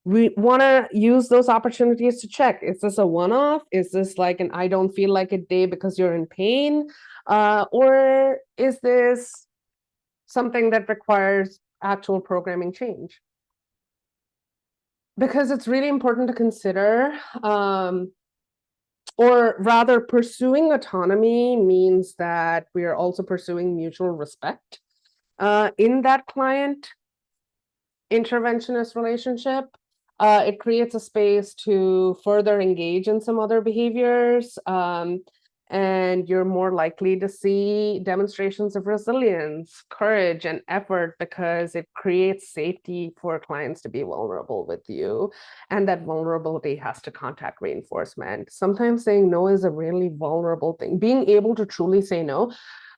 We want to use those opportunities to check, is this a one-off? Is this like an I don't feel like it day because you're in pain? Or is this something that requires actual programming change? Because it's really important to consider, or rather pursuing autonomy means that we are also pursuing mutual respect in that client interventionist relationship. It creates a space to further engage in some other behaviors, and you're more likely to see demonstrations of resilience, courage, and effort, because it creates safety for clients to be vulnerable with you. And that vulnerability has to contact reinforcement. Sometimes saying no is a really vulnerable thing. Being able to truly say no.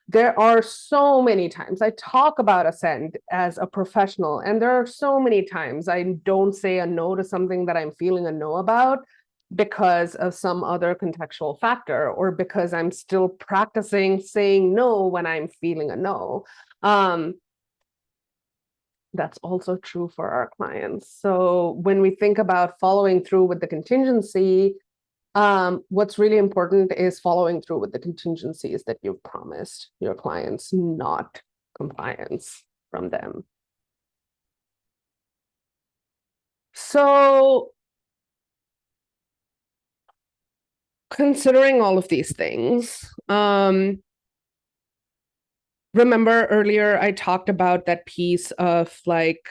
There are so many times I talk about assent as a professional, and there are so many times I don't say a no to something that I'm feeling a no about because of some other contextual factor, or because I'm still practicing saying no when I'm feeling a no. That's also true for our clients. So when we think about following through with the contingency, what's really important is following through with the contingencies that you've promised your clients, not compliance from them. So considering all of these things, remember earlier I talked about that piece of like,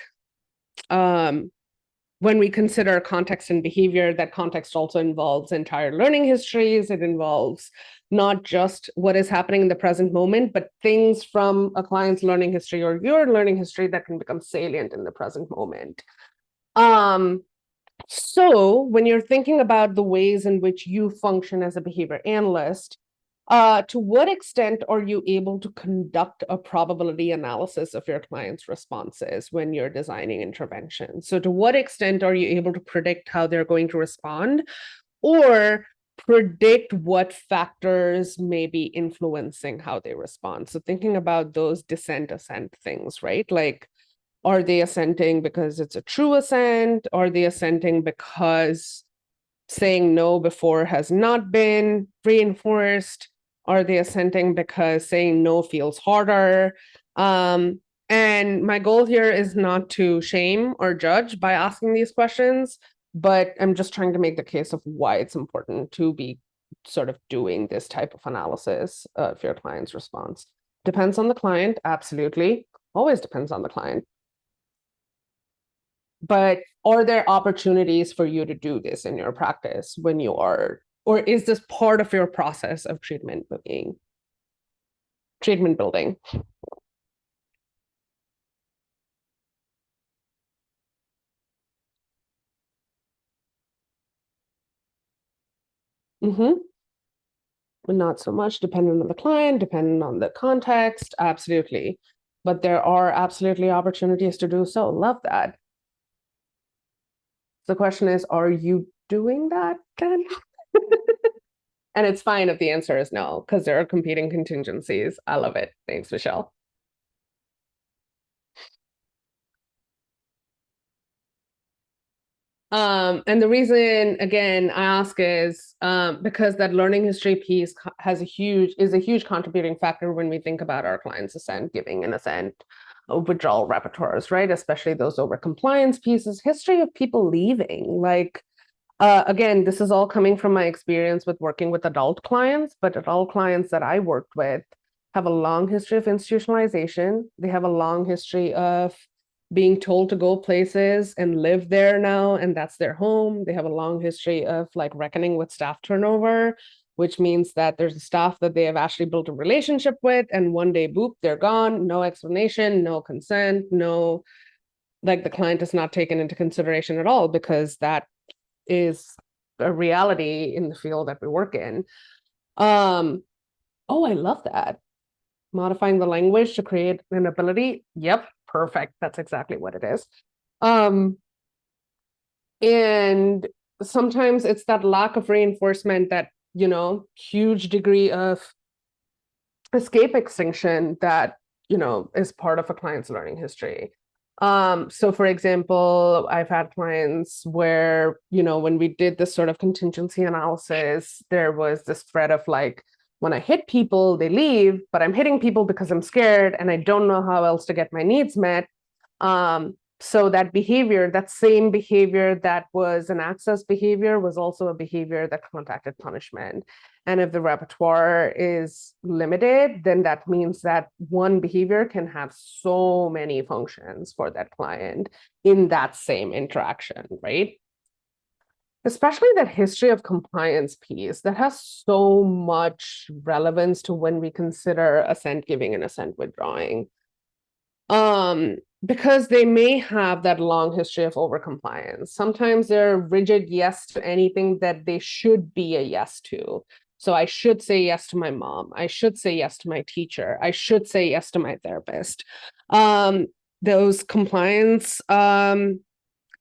when we consider context and behavior, that context also involves entire learning histories. It involves not just what is happening in the present moment, but things from a client's learning history or your learning history that can become salient in the present moment. So when you're thinking about the ways in which you function as a behavior analyst, to what extent are you able to conduct a probability analysis of your client's responses when you're designing interventions? So to what extent are you able to predict how they're going to respond, or predict what factors may be influencing how they respond? So thinking about those dissent-assent things, right? Like, are they assenting because it's a true assent? Are they assenting because saying no before has not been reinforced? Are they assenting because saying no feels harder? And my goal here is not to shame or judge by asking these questions, but I'm just trying to make the case of why it's important to be sort of doing this type of analysis of your client's response. Depends on the client, absolutely. Always depends on the client. But are there opportunities for you to do this in your practice when you are, or is this part of your process of treatment building? Not so much, dependent on the client, dependent on the context, absolutely. But there are absolutely opportunities to do so. Love that. The question is, are you doing that then? And it's fine if the answer is no, because there are competing contingencies. I love it. Thanks, Michelle. And the reason, again, I ask is because that learning history piece is a huge contributing factor when we think about our clients' assent giving and assent withdrawal repertoires, right? Especially those over compliance pieces, history of people leaving. Like, again, this is all coming from my experience with working with adult clients, but adult clients that I worked with have a long history of institutionalization. They have a long history of being told to go places and live there now, and that's their home. They have a long history of like reckoning with staff turnover, which means that there's a staff that they have actually built a relationship with, and one day, boop, they're gone, no explanation, no consent, no, like the client is not taken into consideration at all, because that is a reality in the field that we work in. Oh, I love that. Modifying the language to create an ability. Yep, perfect. That's exactly what it is. And sometimes it's that lack of reinforcement, that, you know, huge degree of escape extinction that, you know, is part of a client's learning history. So for example, I've had clients where, you know, when we did this sort of contingency analysis, there was this thread of like, when I hit people, they leave, but I'm hitting people because I'm scared and I don't know how else to get my needs met. So that behavior, that same behavior that was an access behavior, was also a behavior that contacted punishment. And if the repertoire is limited, then that means that one behavior can have so many functions for that client in that same interaction, right? Especially that history of compliance piece that has so much relevance to when we consider assent giving and assent withdrawing. Because they may have that long history of overcompliance. Sometimes they're rigid yes to anything that they should be a yes to. So I should say yes to my mom. I should say yes to my teacher. I should say yes to my therapist. Those compliance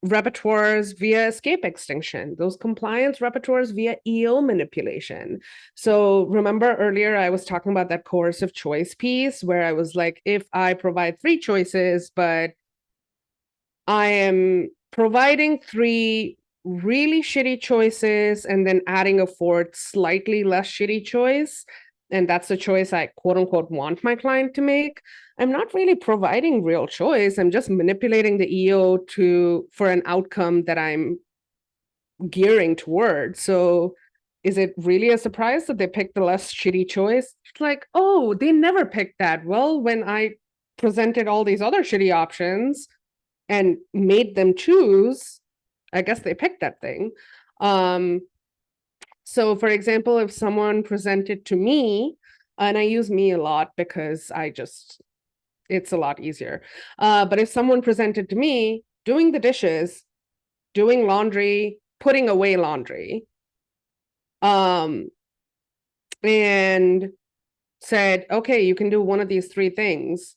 repertoires via escape extinction, those compliance repertoires via EO manipulation. So remember earlier, I was talking about that coercive choice piece where I was like, if I provide 3 choices, but I am providing 3 really shitty choices and then adding a 4th slightly less shitty choice, and that's the choice I quote unquote want my client to make, I'm not really providing real choice. I'm just manipulating the EO for an outcome that I'm gearing towards. So is it really a surprise that they picked the less shitty choice? It's like, oh, they never picked that. Well, when I presented all these other shitty options and made them choose, I guess they picked that thing. So for example, if someone presented to me, and I use me a lot because it's a lot easier. But if someone presented to me doing the dishes, doing laundry, putting away laundry, and said, okay, you can do one of these 3 things.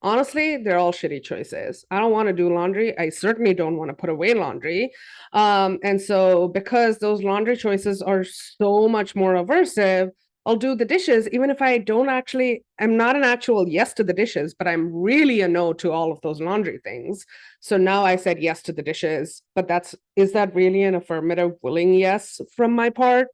Honestly, they're all shitty choices. I don't want to do laundry. I certainly don't want to put away laundry. And so because those laundry choices are so much more aversive, I'll do the dishes, even if I'm not an actual yes to the dishes, but I'm really a no to all of those laundry things. So now I said yes to the dishes, but is that really an affirmative willing yes from my part?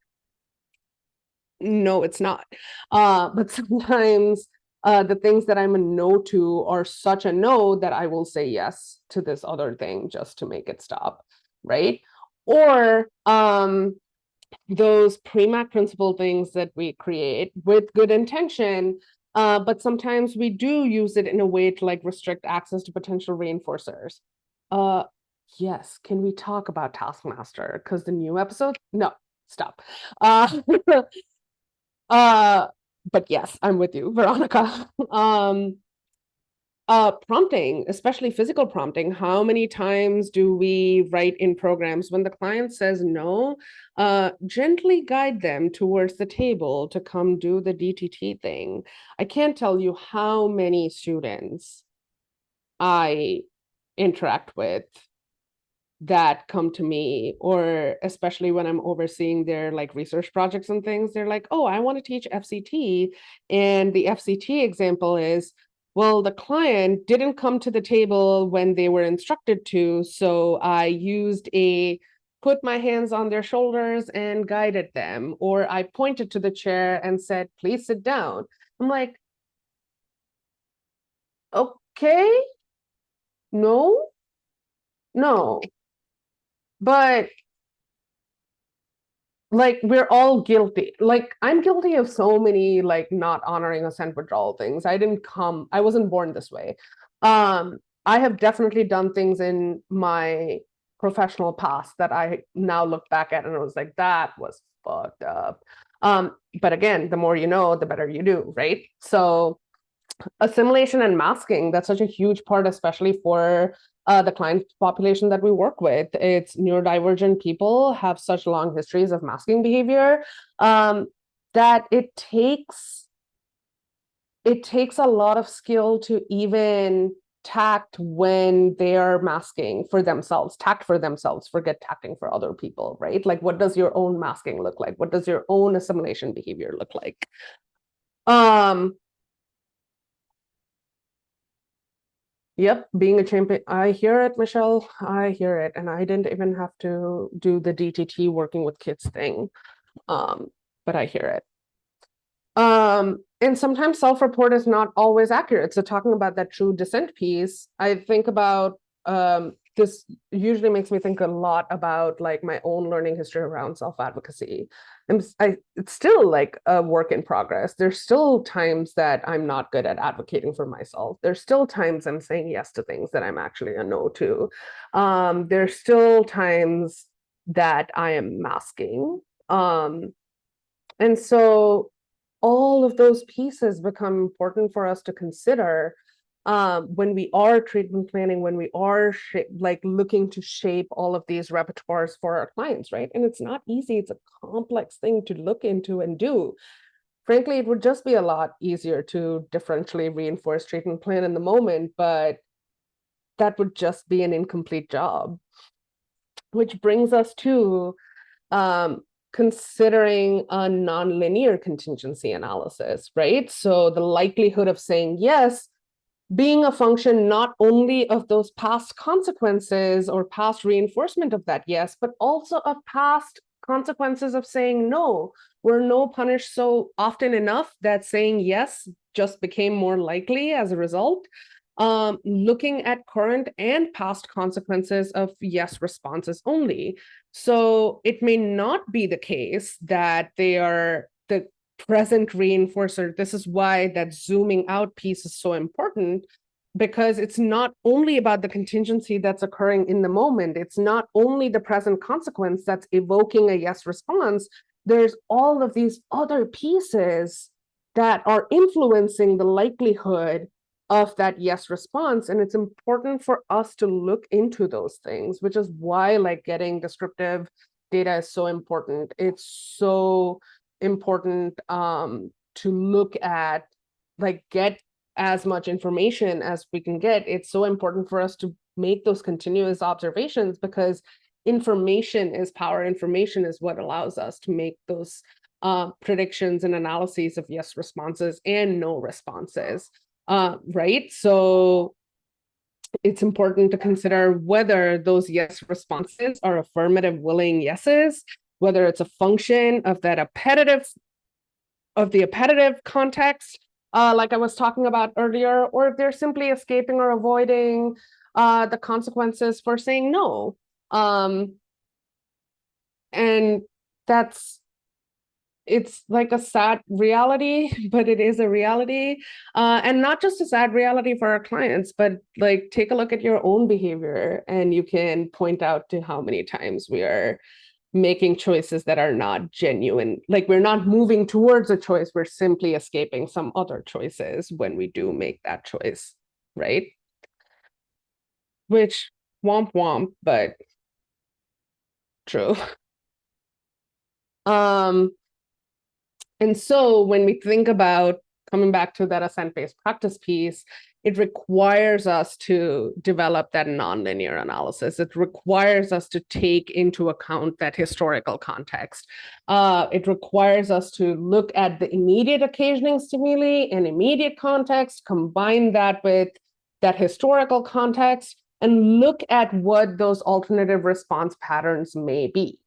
No, it's not. But sometimes the things that I'm a no to are such a no that I will say yes to this other thing just to make it stop, right? Or those pre-MAC principle things that we create with good intention, but sometimes we do use it in a way to like restrict access to potential reinforcers. Yes, can we talk about Taskmaster? Because the new episode? No, stop. But yes, I'm with you, Veronica. Prompting, especially physical prompting. How many times do we write in programs when the client says no, gently guide them towards the table to come do the DTT thing? I can't tell you how many students I interact with that come to me, or especially when I'm overseeing their like research projects and things, they're like, oh, I want to teach FCT. And the FCT example is, well, the client didn't come to the table when they were instructed to, so I put my hands on their shoulders and guided them, or I pointed to the chair and said, please sit down. I'm like, okay, no, no. But like we're all guilty. Like I'm guilty of so many like not honoring assent withdrawal things. I wasn't born this way. I have definitely done things in my professional past that I now look back at and I was like, that was fucked up. But again, the more you know, the better you do, right? So assimilation and masking, that's such a huge part, especially for the client population that we work with. It's neurodivergent people have such long histories of masking behavior that it takes a lot of skill to even tact when they are masking for themselves, tact for themselves, forget tacting for other people, right? Like, what does your own masking look like? What does your own assimilation behavior look like? Yep, being a champion. I hear it, Michelle. I hear it. And I didn't even have to do the DTT working with kids thing. But I hear it. And sometimes self-report is not always accurate. So talking about that true dissent piece, I think about this usually makes me think a lot about like my own learning history around self-advocacy. It's still like a work in progress. There's still times that I'm not good at advocating for myself. There's still times I'm saying yes to things that I'm actually a no to. There's still times that I am masking. And so all of those pieces become important for us to consider when we are treatment planning, when we are like looking to shape all of these repertoires for our clients, right? And it's not easy. It's a complex thing to look into and do. Frankly, it would just be a lot easier to differentially reinforce treatment plan in the moment, but that would just be an incomplete job. Which brings us to considering a nonlinear contingency analysis, right? So the likelihood of saying yes being a function not only of those past consequences or past reinforcement of that yes, but also of past consequences of saying no. We're no punished so often enough that saying yes just became more likely as a result. Looking at current and past consequences of yes responses only. So it may not be the case that they are the present reinforcer. This is why that zooming out piece is so important, because it's not only about the contingency that's occurring in the moment. It's not only the present consequence that's evoking a yes response. There's all of these other pieces that are influencing the likelihood of that yes response. And it's important for us to look into those things, which is why like getting descriptive data is so important. It's so important to look at, like, get as much information as we can get. It's so important for us to make those continuous observations, because information is power. Information is what allows us to make those predictions and analyses of yes responses and no responses, right? So it's important to consider whether those yes responses are affirmative, willing yeses, whether it's a function of that appetitive, of the appetitive context, like I was talking about earlier, or if they're simply escaping or avoiding the consequences for saying no. And it's like a sad reality, but it is a reality. And not just a sad reality for our clients, but like take a look at your own behavior and you can point out to how many times we are making choices that are not genuine. Like we're not moving towards a choice, we're simply escaping some other choices when we do make that choice, right? Which, womp womp, but true. And so when we think about coming back to that assent-based practice piece, it requires us to develop that nonlinear analysis. It requires us to take into account that historical context. It requires us to look at the immediate occasioning stimuli and immediate context, combine that with that historical context, and look at what those alternative response patterns may be.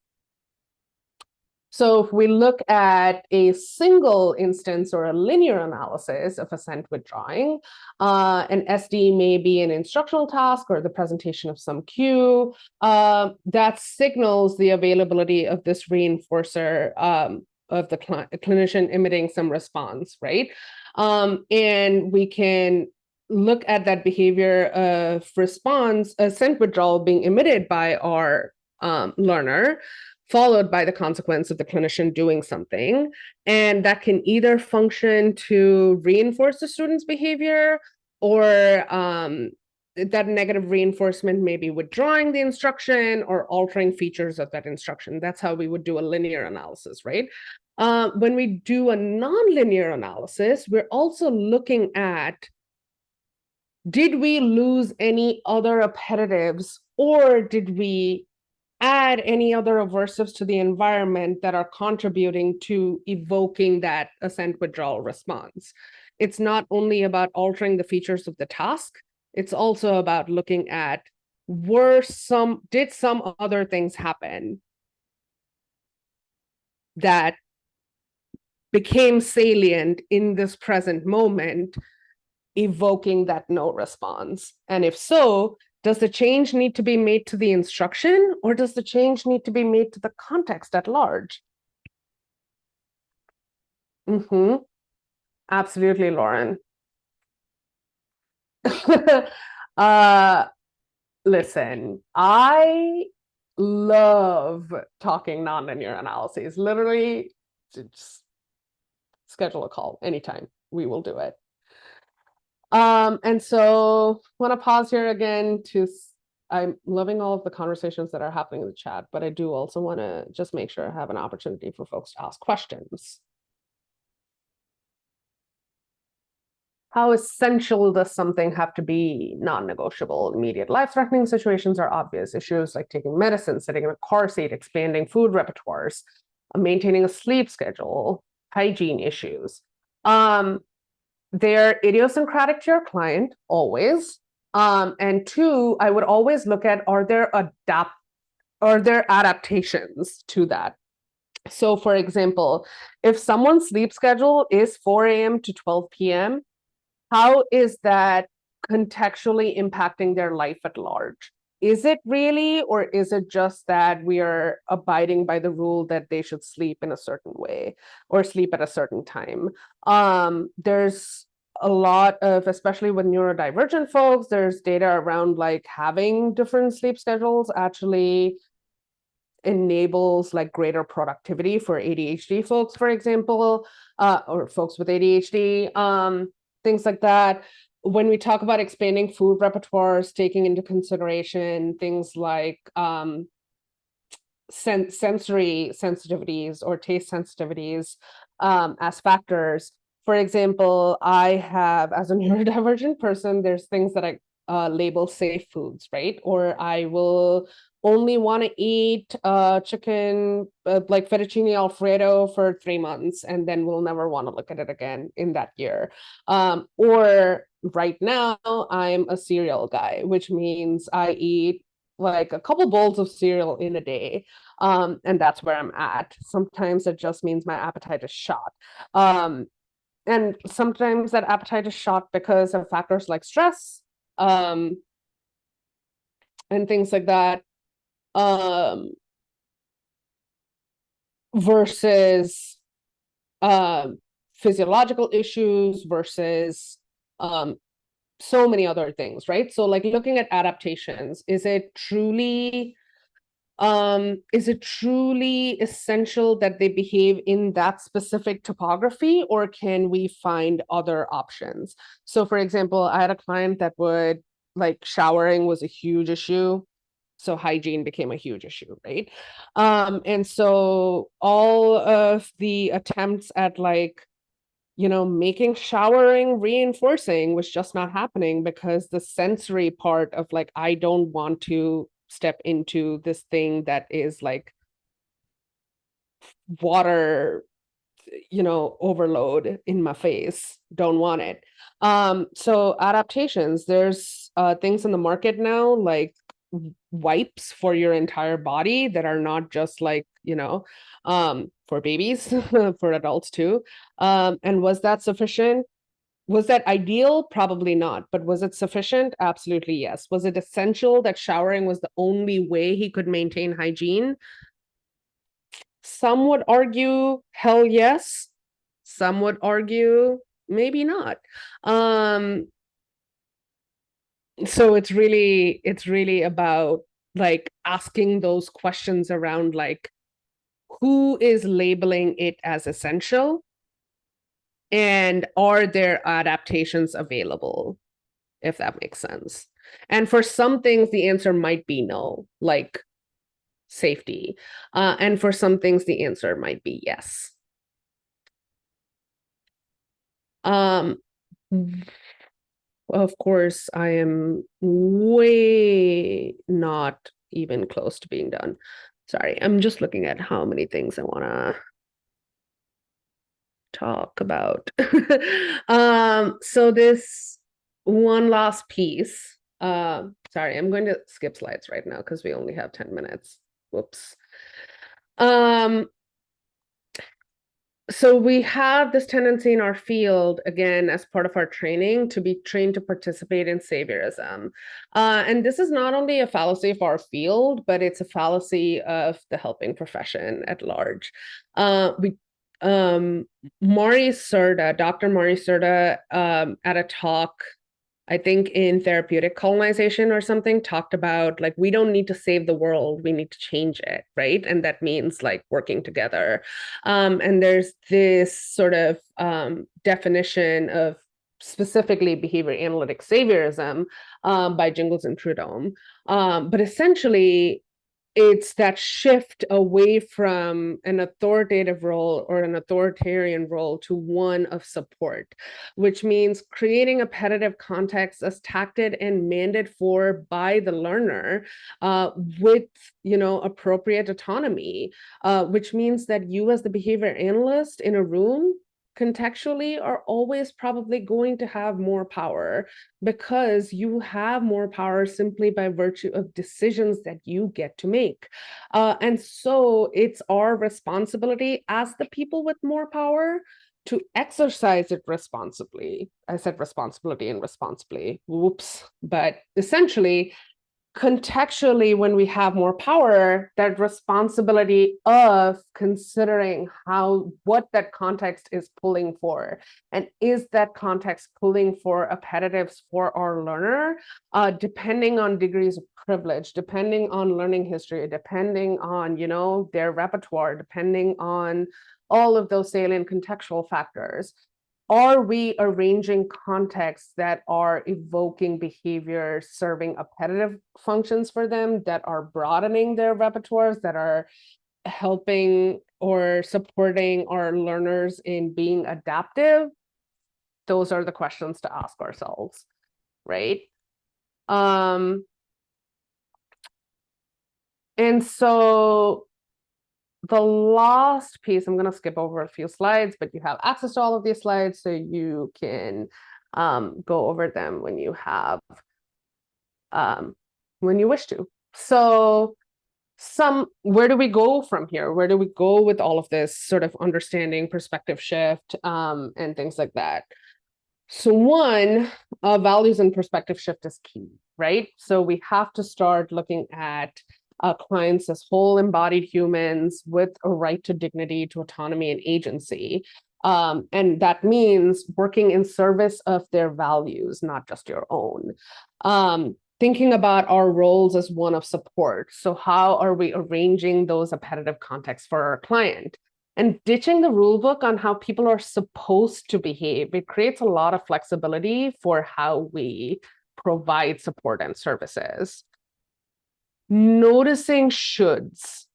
So if we look at a single instance or a linear analysis of assent withdrawing, an SD may be an instructional task or the presentation of some cue that signals the availability of this reinforcer of the clinician emitting some response, right? And we can look at that behavior of response, assent withdrawal being emitted by our learner, followed by the consequence of the clinician doing something. And that can either function to reinforce the student's behavior, or that negative reinforcement may be withdrawing the instruction or altering features of that instruction. That's how we would do a linear analysis, right? When we do a nonlinear analysis, we're also looking at, did we lose any other appetitives, or did we add any other aversives to the environment that are contributing to evoking that assent withdrawal response? It's not only about altering the features of the task, it's also about looking at, did some other things happen that became salient in this present moment, evoking that no response? And if so, does the change need to be made to the instruction, or does the change need to be made to the context at large? Absolutely, Lauren. Listen, I love talking nonlinear analyses. Literally, just schedule a call anytime. We will do it. And so I want to pause here again I'm loving all of the conversations that are happening in the chat, but I do also want to just make sure I have an opportunity for folks to ask questions. How essential does something have to be non-negotiable? Immediate life-threatening situations are obvious. Issues like taking medicine, sitting in a car seat, expanding food repertoires, maintaining a sleep schedule, hygiene issues. they're idiosyncratic to your client, always. And two, I would always look at, are there adaptations to that? So for example, if someone's sleep schedule is 4 a.m. to 12 p.m., how is that contextually impacting their life at large? Is it really, or is it just that we are abiding by the rule that they should sleep in a certain way or sleep at a certain time? There's a lot of, especially with neurodivergent folks, there's data around like having different sleep schedules actually enables like greater productivity for ADHD folks, for example, or folks with ADHD, things like that. When we talk about expanding food repertoires, taking into consideration things like sensory sensitivities or taste sensitivities as factors. For example, I have, as a neurodivergent person, there's things that I label safe foods, right? Or I will only want to eat chicken, like fettuccine Alfredo for 3 months, and then we'll never want to look at it again in that year. Or right now, I'm a cereal guy, which means I eat like a couple bowls of cereal in a day. And that's where I'm at. Sometimes it just means my appetite is shot. And sometimes that appetite is shot because of factors like stress, and things like that. Versus physiological issues versus so many other things, right? So like looking at adaptations, is it truly essential that they behave in that specific topography, or can we find other options? So for example, I had a client that would like showering was a huge issue. So hygiene became a huge issue, right? And so all of the attempts at like, making showering reinforcing was just not happening because the sensory part of like, I don't want to step into this thing that is like water, overload in my face. Don't want it. So adaptations, there's things in the market now, like wipes for your entire body that are not just like, for babies, for adults too. And was that sufficient? Was that ideal? Probably not. But was it sufficient? Absolutely yes. Was it essential that showering was the only way he could maintain hygiene? Some would argue, hell yes. Some would argue, maybe not. So it's really about like asking those questions around like, who is labeling it as essential? And are there adaptations available, if that makes sense? And for some things, the answer might be no, like safety. And for some things, the answer might be yes. Of course, I am way not even close to being done. Sorry, I'm just looking at how many things I want to talk about. So this one last piece. Sorry, I'm going to skip slides right now because we only have 10 minutes. Whoops. So we have this tendency in our field, again, as part of our training, to be trained to participate in saviorism. And this is not only a fallacy of our field, but it's a fallacy of the helping profession at large. Mari Serda, Dr. Mari Serda, at a talk, I think in Therapeutic Colonization or something, talked about like, we don't need to save the world, we need to change it, right? And that means like working together. And there's this sort of definition of specifically behavior analytic saviorism by Jingles and Prudhomme. But essentially, it's that shift away from an authoritative role or an authoritarian role to one of support, which means creating a appetitive context as tacted and mandated for by the learner with, appropriate autonomy, which means that you as the behavior analyst in a room contextually are always probably going to have more power because you have more power simply by virtue of decisions that you get to make. And so it's our responsibility as the people with more power to exercise it responsibly. I said responsibility and responsibly, whoops. But essentially, contextually, when we have more power, that responsibility of considering what that context is pulling for, and is that context pulling for appellatives for our learner, depending on degrees of privilege, depending on learning history, depending on their repertoire, depending on all of those salient contextual factors. Are we arranging contexts that are evoking behaviors, serving appetitive functions for them, that are broadening their repertoires, that are helping or supporting our learners in being adaptive? Those are the questions to ask ourselves, right? And so the last piece, I'm going to skip over a few slides, but you have access to all of these slides, so you can go over them when you have, when you wish to. So where do we go from here? Where do we go with all of this sort of understanding, perspective shift, and things like that? So one, values and perspective shift is key, right? So we have to start looking at clients as whole embodied humans with a right to dignity, to autonomy and agency. And that means working in service of their values, not just your own. Thinking about our roles as one of support. So how are we arranging those appetitive contexts for our client? And ditching the rule book on how people are supposed to behave. It creates a lot of flexibility for how we provide support and services. Noticing shoulds.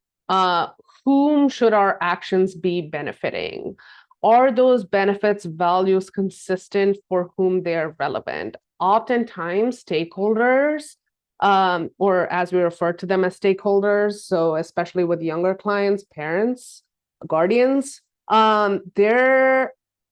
Whom should our actions be benefiting? Are those benefits values consistent for whom they are relevant? Oftentimes, stakeholders, or as we refer to them as stakeholders, so especially with younger clients, parents, guardians, their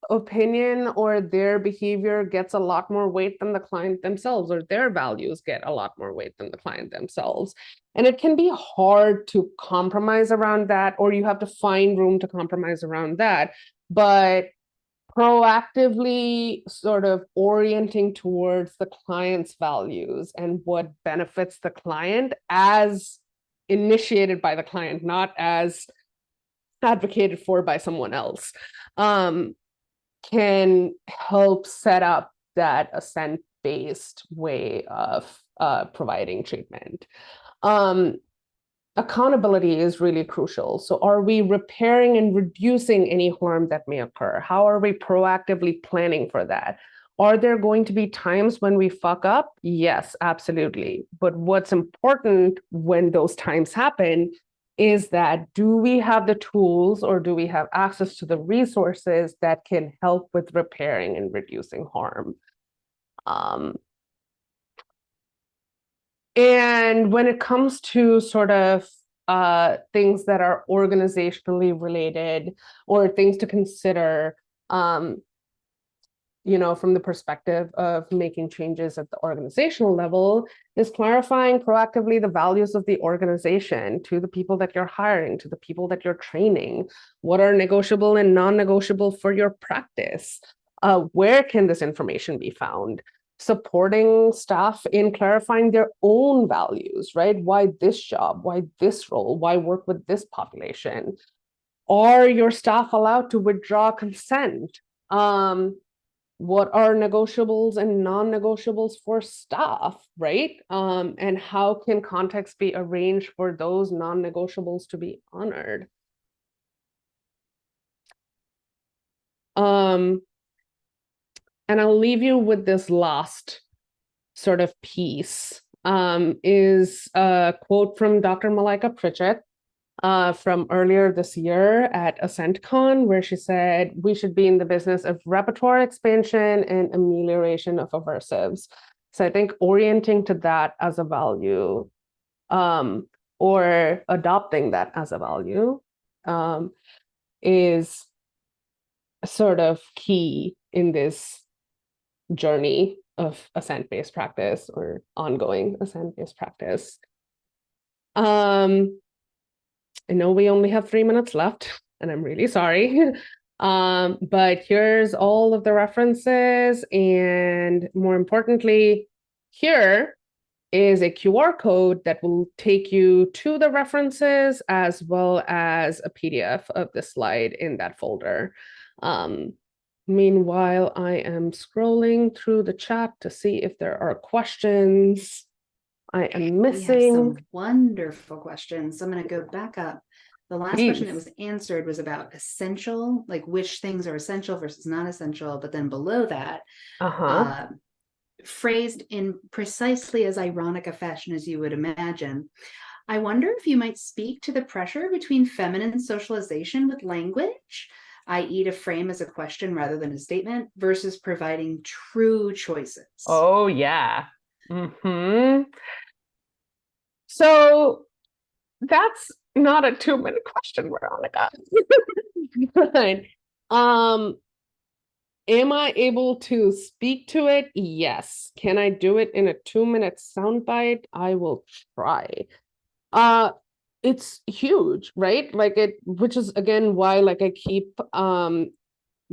opinion or their behavior gets a lot more weight than the client themselves, or their values get a lot more weight than the client themselves. And it can be hard to compromise around that, or you have to find room to compromise around that. But proactively sort of orienting towards the client's values and what benefits the client as initiated by the client, not as advocated for by someone else, can help set up that assent-based way of providing treatment. Accountability is really crucial. So are we repairing and reducing any harm that may occur? How are we proactively planning for that? Are there going to be times when we fuck up? Yes, absolutely. But what's important when those times happen is that, do we have the tools or do we have access to the resources that can help with repairing and reducing harm? And when it comes to sort of things that are organizationally related or things to consider, from the perspective of making changes at the organizational level, is clarifying proactively the values of the organization to the people that you're hiring, to the people that you're training. What are negotiable and non-negotiable for your practice? Where can this information be found? Supporting staff in clarifying their own values, right? Why this job? Why this role? Why work with this population? Are your staff allowed to withdraw consent? What are negotiables and non-negotiables for staff, right? And how can context be arranged for those non-negotiables to be honored? And I'll leave you with this last sort of piece, is a quote from Dr. Malika Pritchett, from earlier this year at AssentCon, where she said, we should be in the business of repertoire expansion and amelioration of aversives. So I think orienting to that as a value, or adopting that as a value, is sort of key in this journey of assent-based practice or ongoing assent-based practice. I know we only have 3 minutes left, and I'm really sorry. But here's all of the references, and more importantly, here is a QR code that will take you to the references as well as a PDF of the slide in that folder. Meanwhile, I am scrolling through the chat to see if there are questions I am We have missing. some wonderful questions. So I'm going to go back up. The last question that was answered was about essential, like which things are essential versus not essential. But then below that, phrased in precisely as ironic a fashion as you would imagine, I wonder if you might speak to the pressure between feminine socialization with language, i.e. to frame as a question rather than a statement, versus providing true choices. Oh, yeah. So that's not a 2-minute question, Veronica. Right. Am I able to speak to it? Yes. Can I do it in a 2-minute soundbite? I will try. It's huge, right? Like which is again why like I keep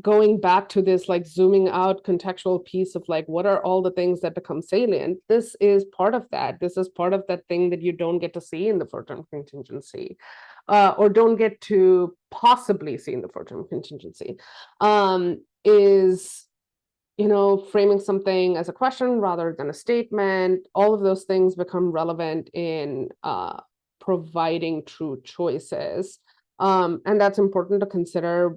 going back to this like zooming out contextual piece of like what are all the things that become salient. This is part of that. This is part of that thing that you don't get to see in the short-term contingency, or don't get to possibly see in the short-term contingency, is framing something as a question rather than a statement. All of those things become relevant in providing true choices, and that's important to consider.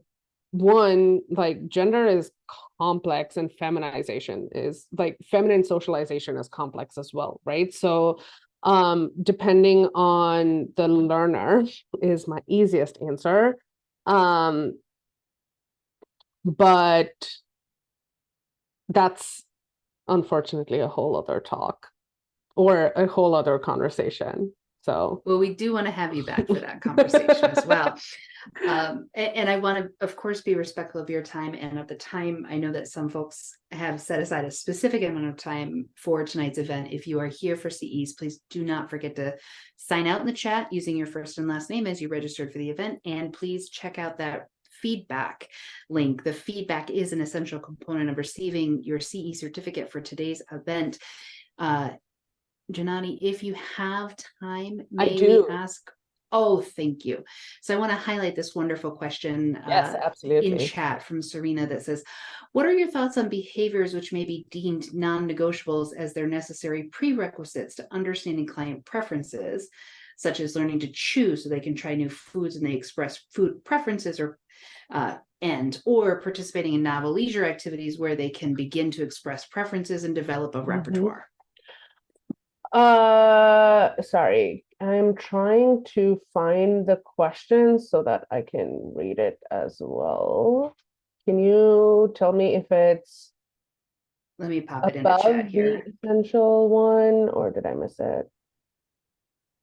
One, like gender is complex and feminization is like feminine socialization is complex as well, right? So depending on the learner is my easiest answer, but that's unfortunately a whole other talk or a whole other conversation. So well, we do want to have you back for that conversation as well. And I want to, of course, be respectful of your time and of the time. I know that some folks have set aside a specific amount of time for tonight's event. If you are here for CEs, please do not forget to sign out in the chat using your first and last name as you registered for the event. And please check out that feedback link. The feedback is an essential component of receiving your CE certificate for today's event. Janani, if you have time, may we ask? Oh, thank you. So I want to highlight this wonderful question in chat from Serena that says, what are your thoughts on behaviors which may be deemed non-negotiables as their necessary prerequisites to understanding client preferences, such as learning to choose so they can try new foods and they express food preferences, or participating in novel leisure activities where they can begin to express preferences and develop a repertoire? Sorry, I'm trying to find the question so that I can read it as well. Can you tell me if it's let me pop it in the chat here, the essential one, or did I miss it?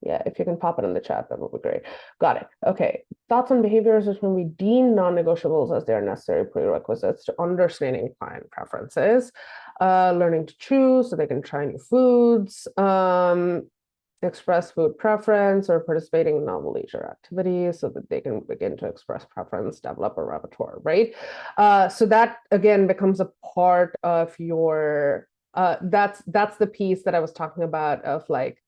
Yeah, if you can pop it in the chat, that would be great. Got it. Okay. Thoughts on behaviors which can be deemed non-negotiables as their necessary prerequisites to understanding client preferences, learning to choose so they can try new foods, express food preference, or participating in novel leisure activities so that they can begin to express preference, develop a repertoire, right? So that again becomes a part of your, that's the piece that I was talking about of like,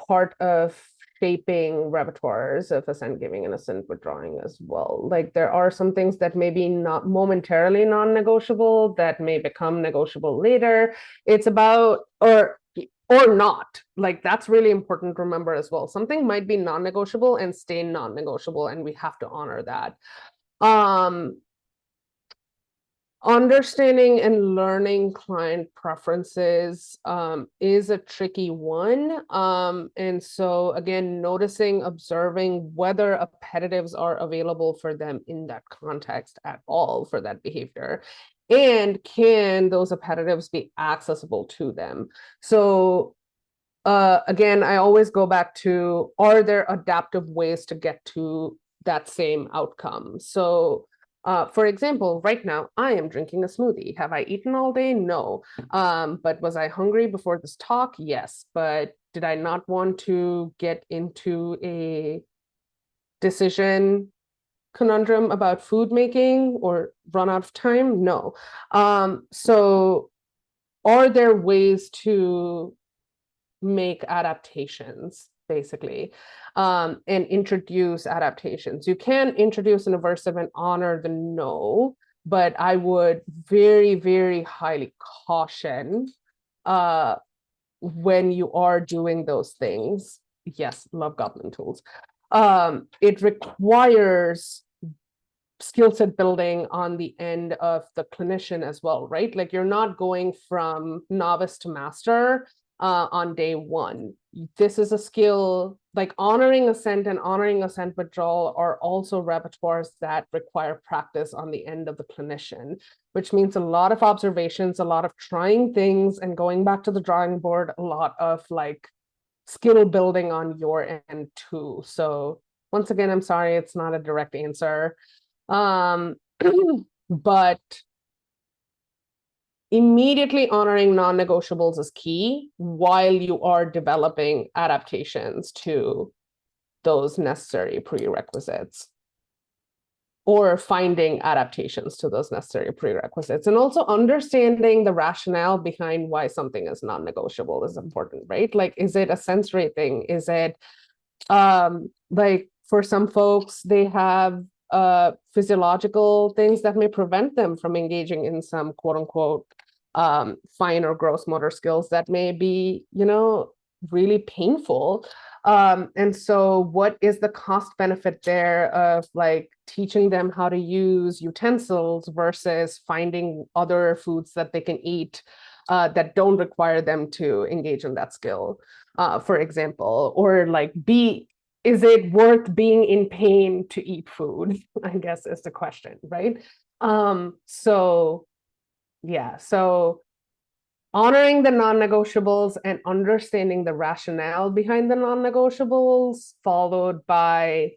part of shaping repertoires of assent giving and assent withdrawing as well. Like there are some things that may be not momentarily non-negotiable that may become negotiable later. It's about, or not, like that's really important to remember as well. Something might be non-negotiable and stay non-negotiable, and we have to honor that. Understanding and learning client preferences is a tricky one. And so again, noticing, observing whether appellatives are available for them in that context at all for that behavior. And can those appellatives be accessible to them? So again, I always go back to, are there adaptive ways to get to that same outcome? So For example, right now I am drinking a smoothie. Have I eaten all day? No. But was I hungry before this talk? Yes. But did I not want to get into a decision conundrum about food making or run out of time? No. So are there ways to make adaptations, basically, and introduce adaptations? You can introduce an aversive and honor the no, but I would very, very highly caution when you are doing those things. Yes, love goblin tools. It requires skill set building on the end of the clinician as well, right? Like you're not going from novice to master on day one. This is a skill, like honoring assent and honoring assent withdrawal are also repertoires that require practice on the end of the clinician, which means a lot of observations, a lot of trying things and going back to the drawing board, a lot of like skill building on your end too. So once again, I'm sorry, it's not a direct answer. But immediately honoring non-negotiables is key while you are developing adaptations to those necessary prerequisites, or finding adaptations to those necessary prerequisites. And also understanding the rationale behind why something is non-negotiable is important, right? Like, is it a sensory thing? Is it like for some folks, they have physiological things that may prevent them from engaging in some quote unquote fine or gross motor skills that may be, you know, really painful. And so what is the cost benefit there of like teaching them how to use utensils versus finding other foods that they can eat that don't require them to engage in that skill, for example, or like is it worth being in pain to eat food? I guess is the question, right? So yeah, so honoring the non-negotiables and understanding the rationale behind the non-negotiables, followed by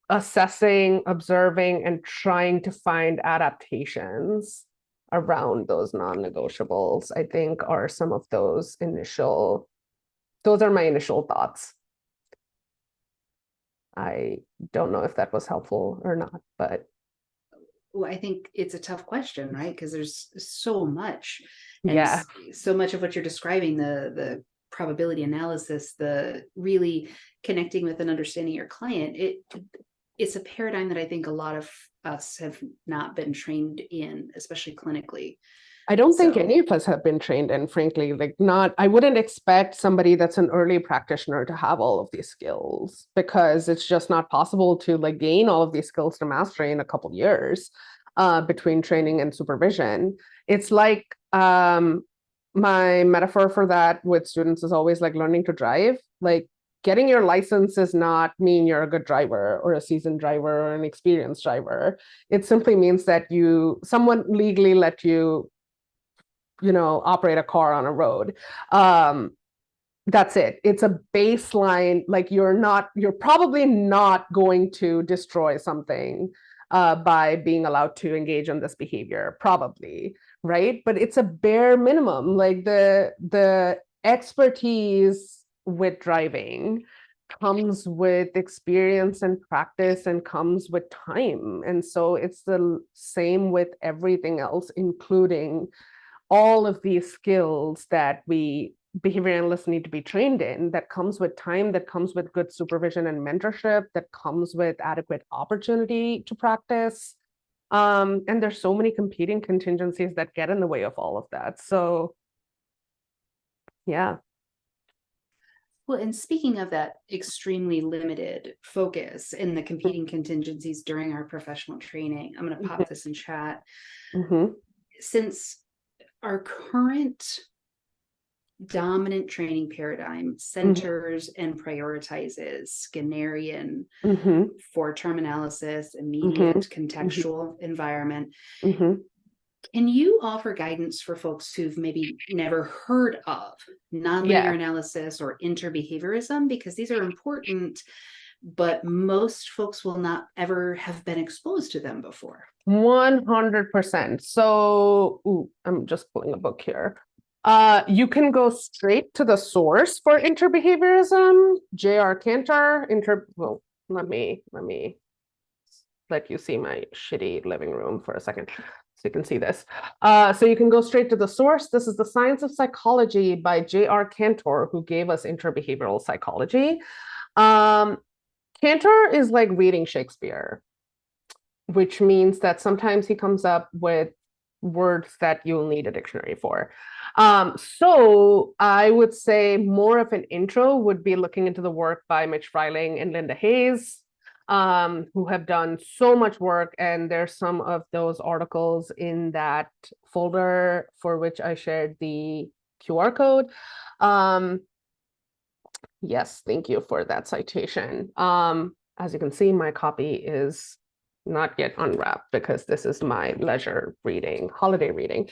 assessing, observing, and trying to find adaptations around those non-negotiables, I think are some of those are my initial thoughts. I don't know if that was helpful or not, but. Well, I think it's a tough question, right? Because there's so much, and yeah, so much of what you're describing, the probability analysis, the really connecting with and understanding your client. It's a paradigm that I think a lot of us have not been trained in, especially clinically. I don't think any of us have been trained in, frankly, like I wouldn't expect somebody that's an early practitioner to have all of these skills, because it's just not possible to like gain all of these skills to mastery in a couple of years between training and supervision. It's like my metaphor for that with students is always like learning to drive. Like getting your license does not mean you're a good driver or a seasoned driver or an experienced driver. It simply means that someone legally let you operate a car on a road. That's it. It's a baseline. Like you're probably not going to destroy something by being allowed to engage in this behavior, probably, right? But it's a bare minimum. Like the expertise with driving comes with experience and practice and comes with time. And so it's the same with everything else, including all of these skills that we behavior analysts need to be trained in. That comes with time, that comes with good supervision and mentorship, that comes with adequate opportunity to practice. And there's so many competing contingencies that get in the way of all of that. So yeah. Well, and speaking of that extremely limited focus in the competing contingencies during our professional training, I'm going to pop this in chat. Since our current dominant training paradigm centers and prioritizes Skinnerian for term analysis, immediate contextual environment, can you offer guidance for folks who've maybe never heard of nonlinear analysis or interbehaviorism? Because these are important but most folks will not ever have been exposed to them before. 100%. So, I'm just pulling a book here. You can go straight to the source for interbehaviorism. J.R. Cantor, well, let me let you see my shitty living room for a second so you can see this. So you can go straight to the source. This is The Science of Psychology by J.R. Cantor, who gave us interbehavioral psychology. Cantor is like reading Shakespeare, which means that sometimes he comes up with words that you'll need a dictionary for. So I would say more of an intro would be looking into the work by Mitch Freiling and Linda Hayes, who have done so much work, and there's some of those articles in that folder for which I shared the QR code. Yes, thank you for that citation. As you can see, my copy is not yet unwrapped because this is my leisure reading, holiday reading.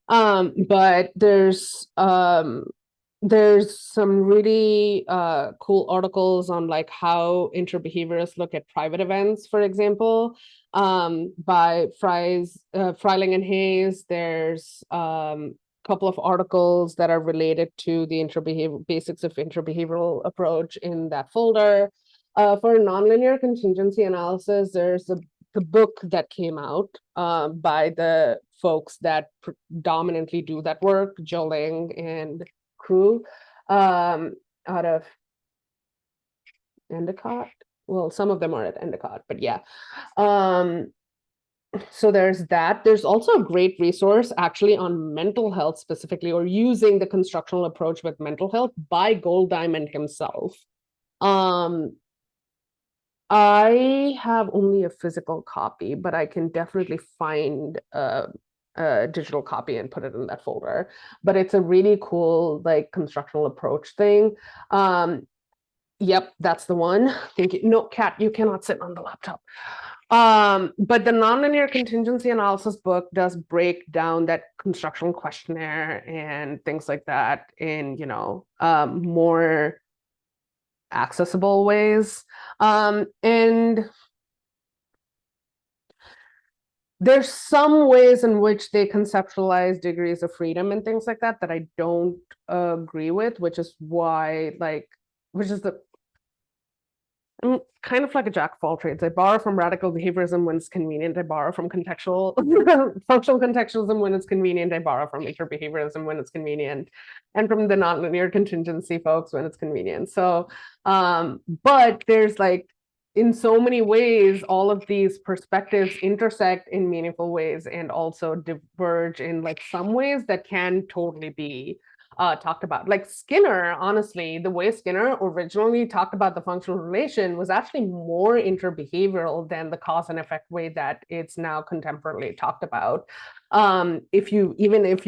But there's some really cool articles on like how interbehaviorists look at private events, for example, by Freiling and Hayes. There's couple of articles that are related to the basics of interbehavioral approach in that folder. For nonlinear contingency analysis, there's the book that came out by the folks that predominantly do that work, Joling and crew, out of Endicott. Well, some of them are at Endicott, but yeah. So there's that. There's also a great resource actually on mental health specifically, or using the constructional approach with mental health by Golddiamond himself. I have only a physical copy, but I can definitely find a digital copy and put it in that folder. But it's a really cool like constructional approach thing. Yep, that's the one. Thank you. No, Kat, you cannot sit on the laptop. But the nonlinear contingency analysis book does break down that constructional questionnaire and things like that in, more accessible ways. And there's some ways in which they conceptualize degrees of freedom and things like that I don't agree with, which is I'm kind of like a jack of all trades. I borrow from radical behaviorism when it's convenient. I borrow from functional contextualism when it's convenient. I borrow from interbehaviorism when it's convenient, and from the nonlinear contingency folks when it's convenient. So, but there's like, in so many ways, all of these perspectives intersect in meaningful ways and also diverge in like some ways that can totally be talked about. Like Skinner, honestly, the way Skinner originally talked about the functional relation was actually more interbehavioral than the cause and effect way that it's now contemporarily talked about. If you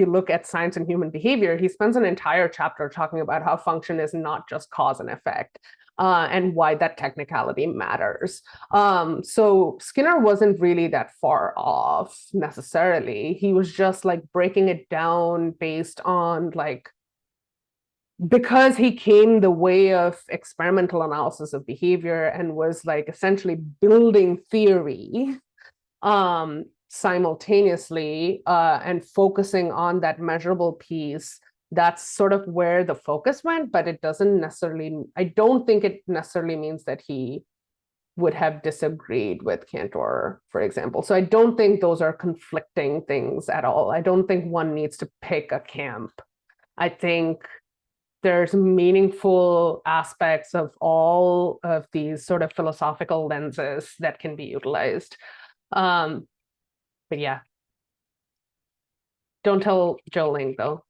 look at Science and Human Behavior, he spends an entire chapter talking about how function is not just cause and effect. And why that technicality matters. So Skinner wasn't really that far off necessarily. He was just like breaking it down based on like, because he came the way of experimental analysis of behavior and was like essentially building theory simultaneously and focusing on that measurable piece. That's sort of where the focus went, but it doesn't necessarily, I don't think it necessarily means that he would have disagreed with Cantor, for example. So I don't think those are conflicting things at all. I don't think one needs to pick a camp. I think there's meaningful aspects of all of these sort of philosophical lenses that can be utilized. But yeah. Don't tell Joling though.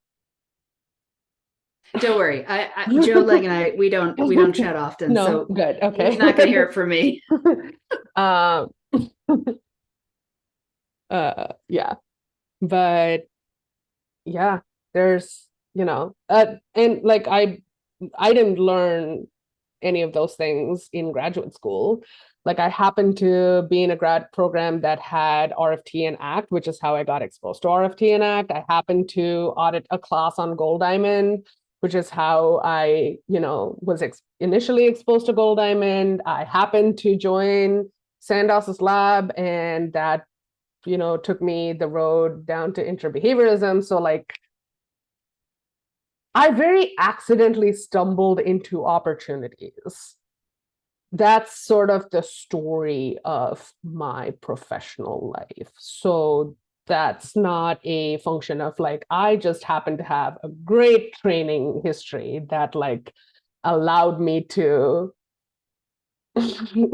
Don't worry. Joe Leg and I, we don't chat often. No, so good. Okay. He's not going to hear it from me. Yeah, but yeah, there's, and like I didn't learn any of those things in graduate school. Like I happened to be in a grad program that had RFT and ACT, which is how I got exposed to RFT and ACT. I happened to audit a class on Golddiamond which is how I, was initially exposed to Gold Diamond. I happened to join Sandos's lab, and that, took me the road down to interbehaviorism. So like, I very accidentally stumbled into opportunities. That's sort of the story of my professional life. So that's not a function of like, I just happen to have a great training history that like allowed me to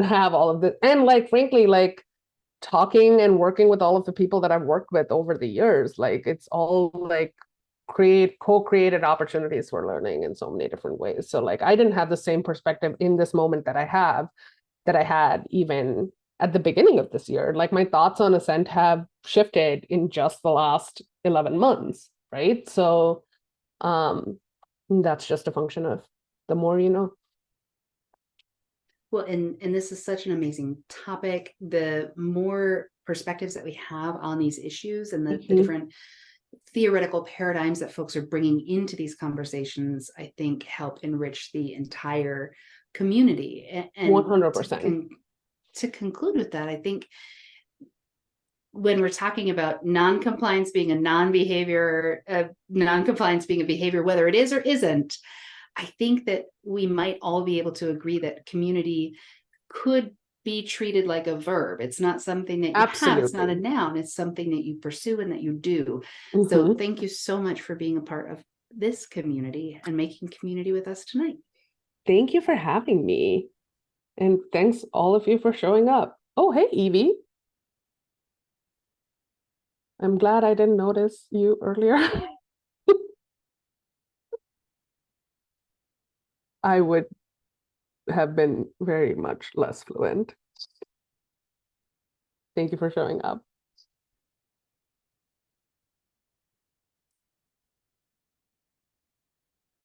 have all of this. And like, frankly, like talking and working with all of the people that I've worked with over the years, like it's all like co-created opportunities for learning in so many different ways. So like, I didn't have the same perspective in this moment that I had even at the beginning of this year. Like my thoughts on Assent have shifted in just the last 11 months, right? So that's just a function of the more you know. Well, and this is such an amazing topic. The more perspectives that we have on these issues and the different theoretical paradigms that folks are bringing into these conversations, I think help enrich the entire community. And 100%. To conclude with that, I think when we're talking about non-compliance being a non-behavior, non-compliance being a behavior, whether it is or isn't, I think that we might all be able to agree that community could be treated like a verb. It's not something that you have, it's not a noun, it's something that you pursue and that you do. So thank you so much for being a part of this community and making community with us tonight. Thank you for having me. And thanks all of you for showing up. Oh, hey, Evie. I'm glad I didn't notice you earlier. I would have been very much less fluent. Thank you for showing up.